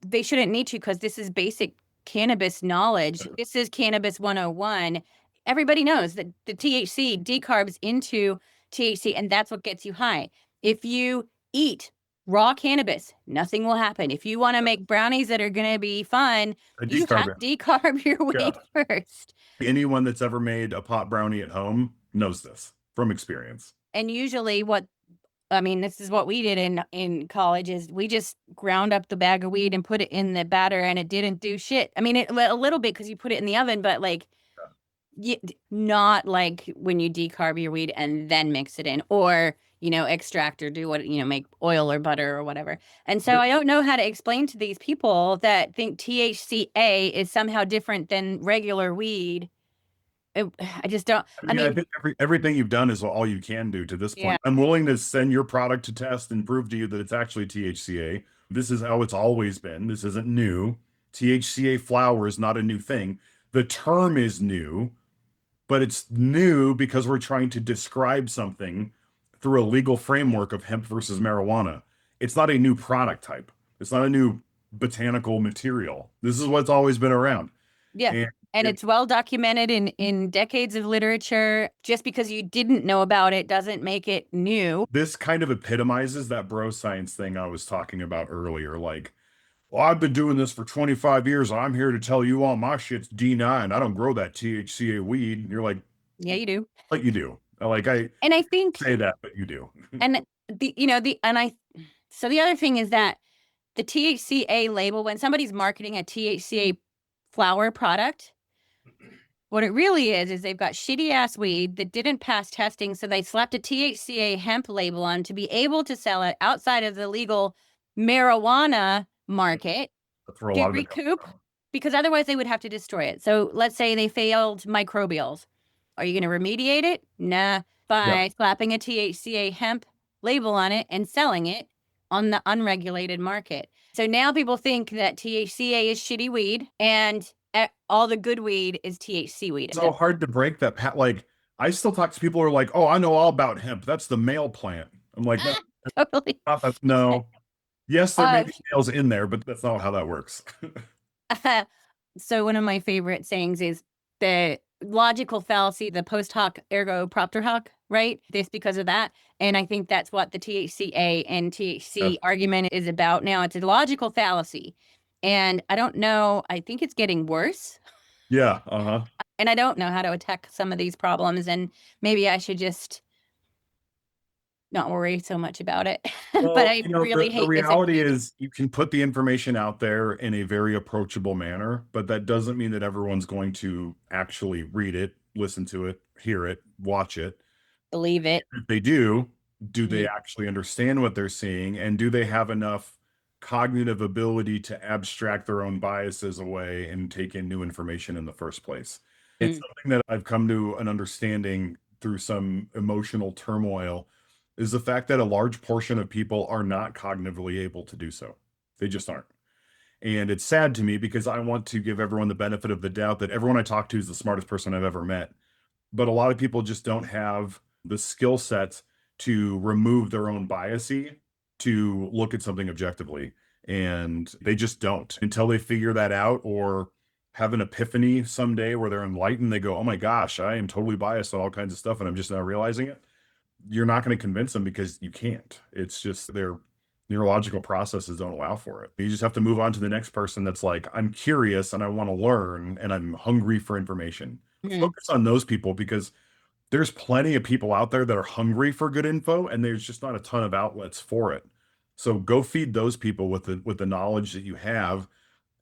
they shouldn't need to, because this is basic cannabis knowledge. This is cannabis 101. Everybody knows that the THC decarbs into THC, and that's what gets you high. If you eat raw cannabis, nothing will happen. If you want to make brownies that are going to be fun, A you have decarb. to decarb your Yeah. weed first. Anyone that's ever made a pot brownie at home knows this from experience. And usually this is what we did in college, is we just ground up the bag of weed and put it in the batter, and it didn't do shit. A little bit because you put it in the oven, but like, not like when you decarb your weed and then mix it in, or extract or do what, make oil or butter or whatever. And so There, I don't know how to explain to these people that think THCA is somehow different than regular weed. I just don't. I I mean, I mean, think everything you've done is all you can do to this yeah, point. I'm willing to send your product to test and prove to you that it's actually THCA. This is how it's always been. This isn't new. THCA flower is not a new thing. The term is new, but it's new because we're trying to describe something through a legal framework of hemp versus marijuana. It's not a new product type. It's not a new botanical material. This is what's always been around. yeah. And And it it's well documented in decades of literature. Just because you didn't know about it doesn't make it new. this kind of epitomizes that bro science thing I was talking about earlier. Like, well, I've been doing this for 25 years. I'm here to tell you all my shit's D9. I don't grow that THCA weed. And you're Yeah, you do. like you do. Like I And I think, say that, but you do. and the, you know, the, and I, so the other thing is that the THCA label, when somebody's marketing a THCA flower product, what it really is they've got shitty ass weed that didn't pass testing, so they slapped a THCA hemp label on to be able to sell it outside of the legal marijuana market That's where a to lot of it comes recoup, from. because otherwise they would have to destroy it. So let's say they failed microbials. Are you going to remediate it? Nah, Yeah. by slapping a THCA hemp label on it and selling it on the unregulated market. So now people think that THCA is shitty weed and all the good weed is THC weed. So hard to break that like I still talk to people who are like, "Oh, I know all about hemp. That's the male plant." I'm like, "No, Totally. not that, no. Yes, there may Uh, be males in there, but that's not how that works." so one of my favorite sayings is the logical fallacy, the post hoc ergo propter hoc, right? This because of that. And I think that's what the THCA and Yeah. THC argument is about now. It's a logical fallacy. And I don't know, I think it's getting worse. Yeah, uh-huh. And I don't know how to attack some of these problems. And maybe I should just not worry so much about it. But Well, I you know, really the hate reality misinformation. is you can put the information out there in a very approachable manner, but that doesn't mean that everyone's going to actually read it, listen to it, hear it, watch it. Believe it. If they do they Mhm. actually understand what they're seeing? And do they have enough cognitive ability to abstract their own biases away and take in new information in the first place? It's Mm. something that I've come to an understanding through some emotional turmoil is the fact that a large portion of people are not cognitively able to do so. They just aren't. And it's sad to me because I want to give everyone the benefit of the doubt that everyone I talk to is the smartest person I've ever met, but a lot of people just don't have the skill set to remove their own biasy to look at something objectively. And they just don't until they figure that out or have an epiphany someday where they're enlightened. They go, "Oh my gosh, I am totally biased on all kinds of stuff and I'm just now realizing it." You're not going to convince them because you can't. It's just their neurological processes don't allow for it. You just have to move on to the next person that's like, "I'm curious and I want to learn and I'm hungry for information." Mhm. Focus on those people because there's plenty of people out there that are hungry for good info and there's just not a ton of outlets for it. So go feed those people with the knowledge that you have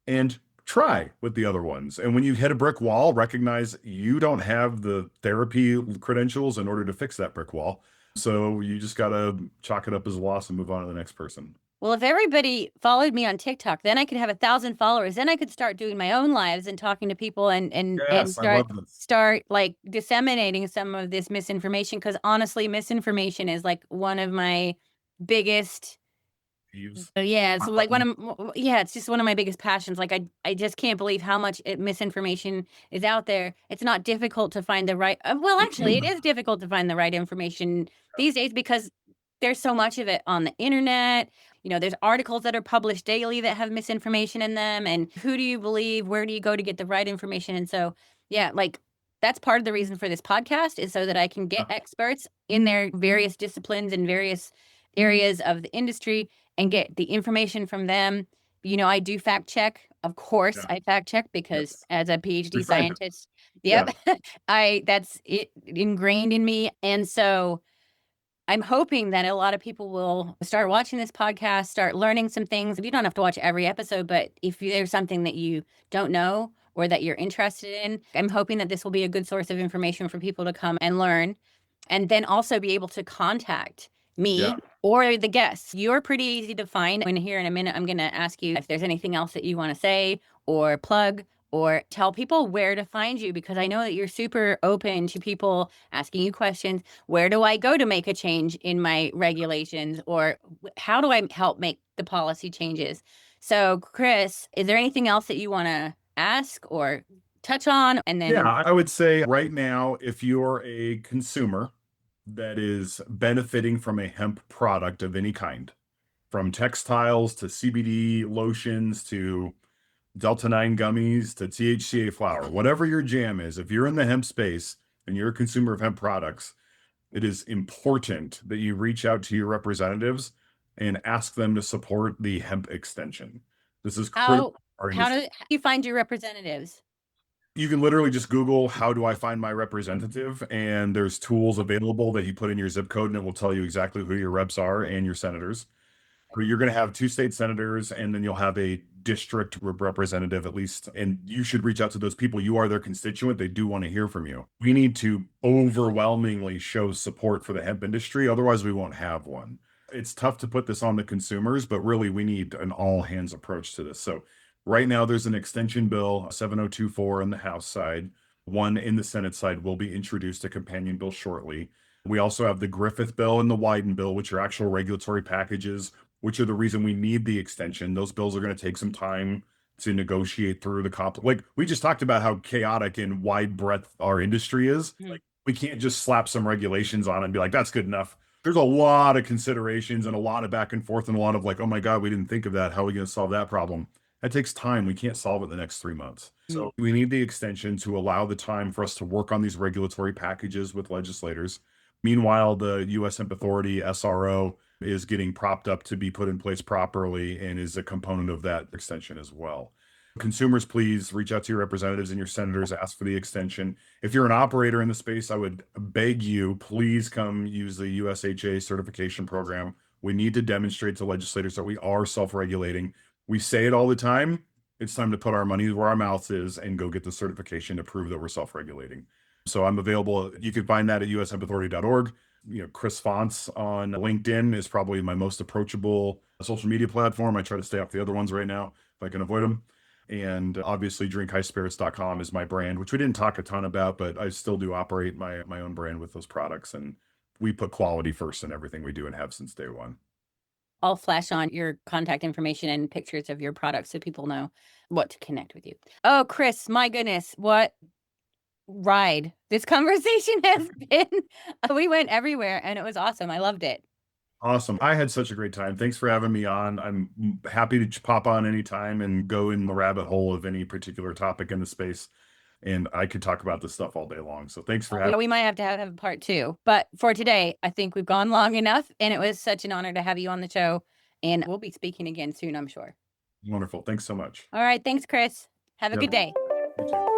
and try with the other ones. And when you hit a brick wall, recognize you don't have the therapy credentials in order to fix that brick wall. So you just got to chalk it up as a loss and move on to the next person. Well, if everybody followed me on TikTok, then I could have 1,000 followers. Then I could start doing my own lives and talking to people and Yes, I love this. start like disseminating some of this misinformation. Because honestly, misinformation is like one of my biggest. Use. Yeah, it's like yeah, it's just one of my biggest passions. Like I just can't believe how much misinformation is out there. It's not difficult to find the right. Well, actually, it is difficult to find the right information these days because there's so much of it on the internet. You know, there's articles that are published daily that have misinformation in them. And who do you believe? Where do you go to get the right information? And so, yeah, like that's part of the reason for this podcast is so that I can get experts in their various disciplines and various areas of the industry and get the information from them. You know, I do fact check. Of course, Yeah. I fact check because Yes. as a You're PhD scientist. scientist, Yeah. yep, I that's it ingrained in me. And so I'm hoping that a lot of people will start watching this podcast, start learning some things. You don't have to watch every episode, but if there's something that you don't know or that you're interested in, I'm hoping that this will be a good source of information for people to come and learn and then also be able to contact Yeah. me or the guests. You're pretty easy to find. And here in a minute, I'm going to ask you if there's anything else that you want to say or plug or tell people where to find you, because I know that you're super open to people asking you questions. Where do I go to make a change in my regulations, or how do I help make the policy changes? So, Chris, is there anything else that you want to ask or touch on? And Yeah, then, I would say right now, if you're a consumer that is benefiting from a hemp product of any kind, from textiles to CBD lotions to Delta-9 gummies to THCA flower, whatever your jam is, if you're in the hemp space and you're a consumer of hemp products, it is important that you reach out to your representatives and ask them to support the hemp extension. This is critical how for our how industry. do you find your representatives? You can literally just Google, how do I find my representative? And there's tools available that you put in your zip code and it will tell you exactly who your reps are and your senators. But you're going to have two state senators, and then you'll have a district representative at least. And you should reach out to those people. You are their constituent. They do want to hear from you. We need to overwhelmingly show support for the hemp industry. Otherwise, we won't have one. It's tough to put this on the consumers, but really, we need an all hands approach to this. So, right now, there's an extension bill 7024 on the House side. One in the Senate side will be introduced, a companion bill shortly. We also have the Griffith bill and the Wyden bill, which are actual regulatory packages, which are the reason we need the extension. Those bills are going to take some time to negotiate through the like we just talked about how chaotic and wide breadth our industry is. Mhm. Like we can't just slap some regulations on it and be like, that's good enough. There's a lot of considerations and a lot of back and forth and a lot of like, oh my God, we didn't think of that. How are we going to solve that problem? That takes time. We can't solve it in the next 3 months. Mm. So we need the extension to allow the time for us to work on these regulatory packages with legislators. Meanwhile, the US Hemp Authority, SRO, is getting propped up to be put in place properly and is a component of that extension as well. Consumers, please reach out to your representatives and your senators, ask for the extension. If you're an operator in the space, I would beg you, please come use the USHA certification program. We need to demonstrate to legislators that we are self regulating. We say it all the time. It's time to put our money where our mouth is and go get the certification to prove that we're self regulating. So I'm available. You can find that at ushempathority.org. Chris Fonts on LinkedIn is probably my most approachable social media platform. I try to stay off the other ones right now if I can avoid them. And obviously drinkhighspirits.com is my brand, which we didn't talk a ton about, but I still do operate my own brand with those products. And we put quality first in everything we do and have since day one. I'll flash on your contact information and pictures of your products so people know what to connect with you. Oh, Chris, my goodness, what ride this conversation has been. We went everywhere and it was awesome. I loved it. Awesome. I had such a great time. Thanks for having me on. I'm happy to pop on anytime and go in the rabbit hole of any particular topic in the space. And I could talk about this stuff all day long. So thanks for having Yeah, we might have to have a part two. But for today, I think we've gone long enough. And it was such an honor to have you on the show. And we'll be speaking again soon, I'm sure. me. Wonderful. Thanks so much. All right. Thanks, Chris. Have a Yep. good day. You too.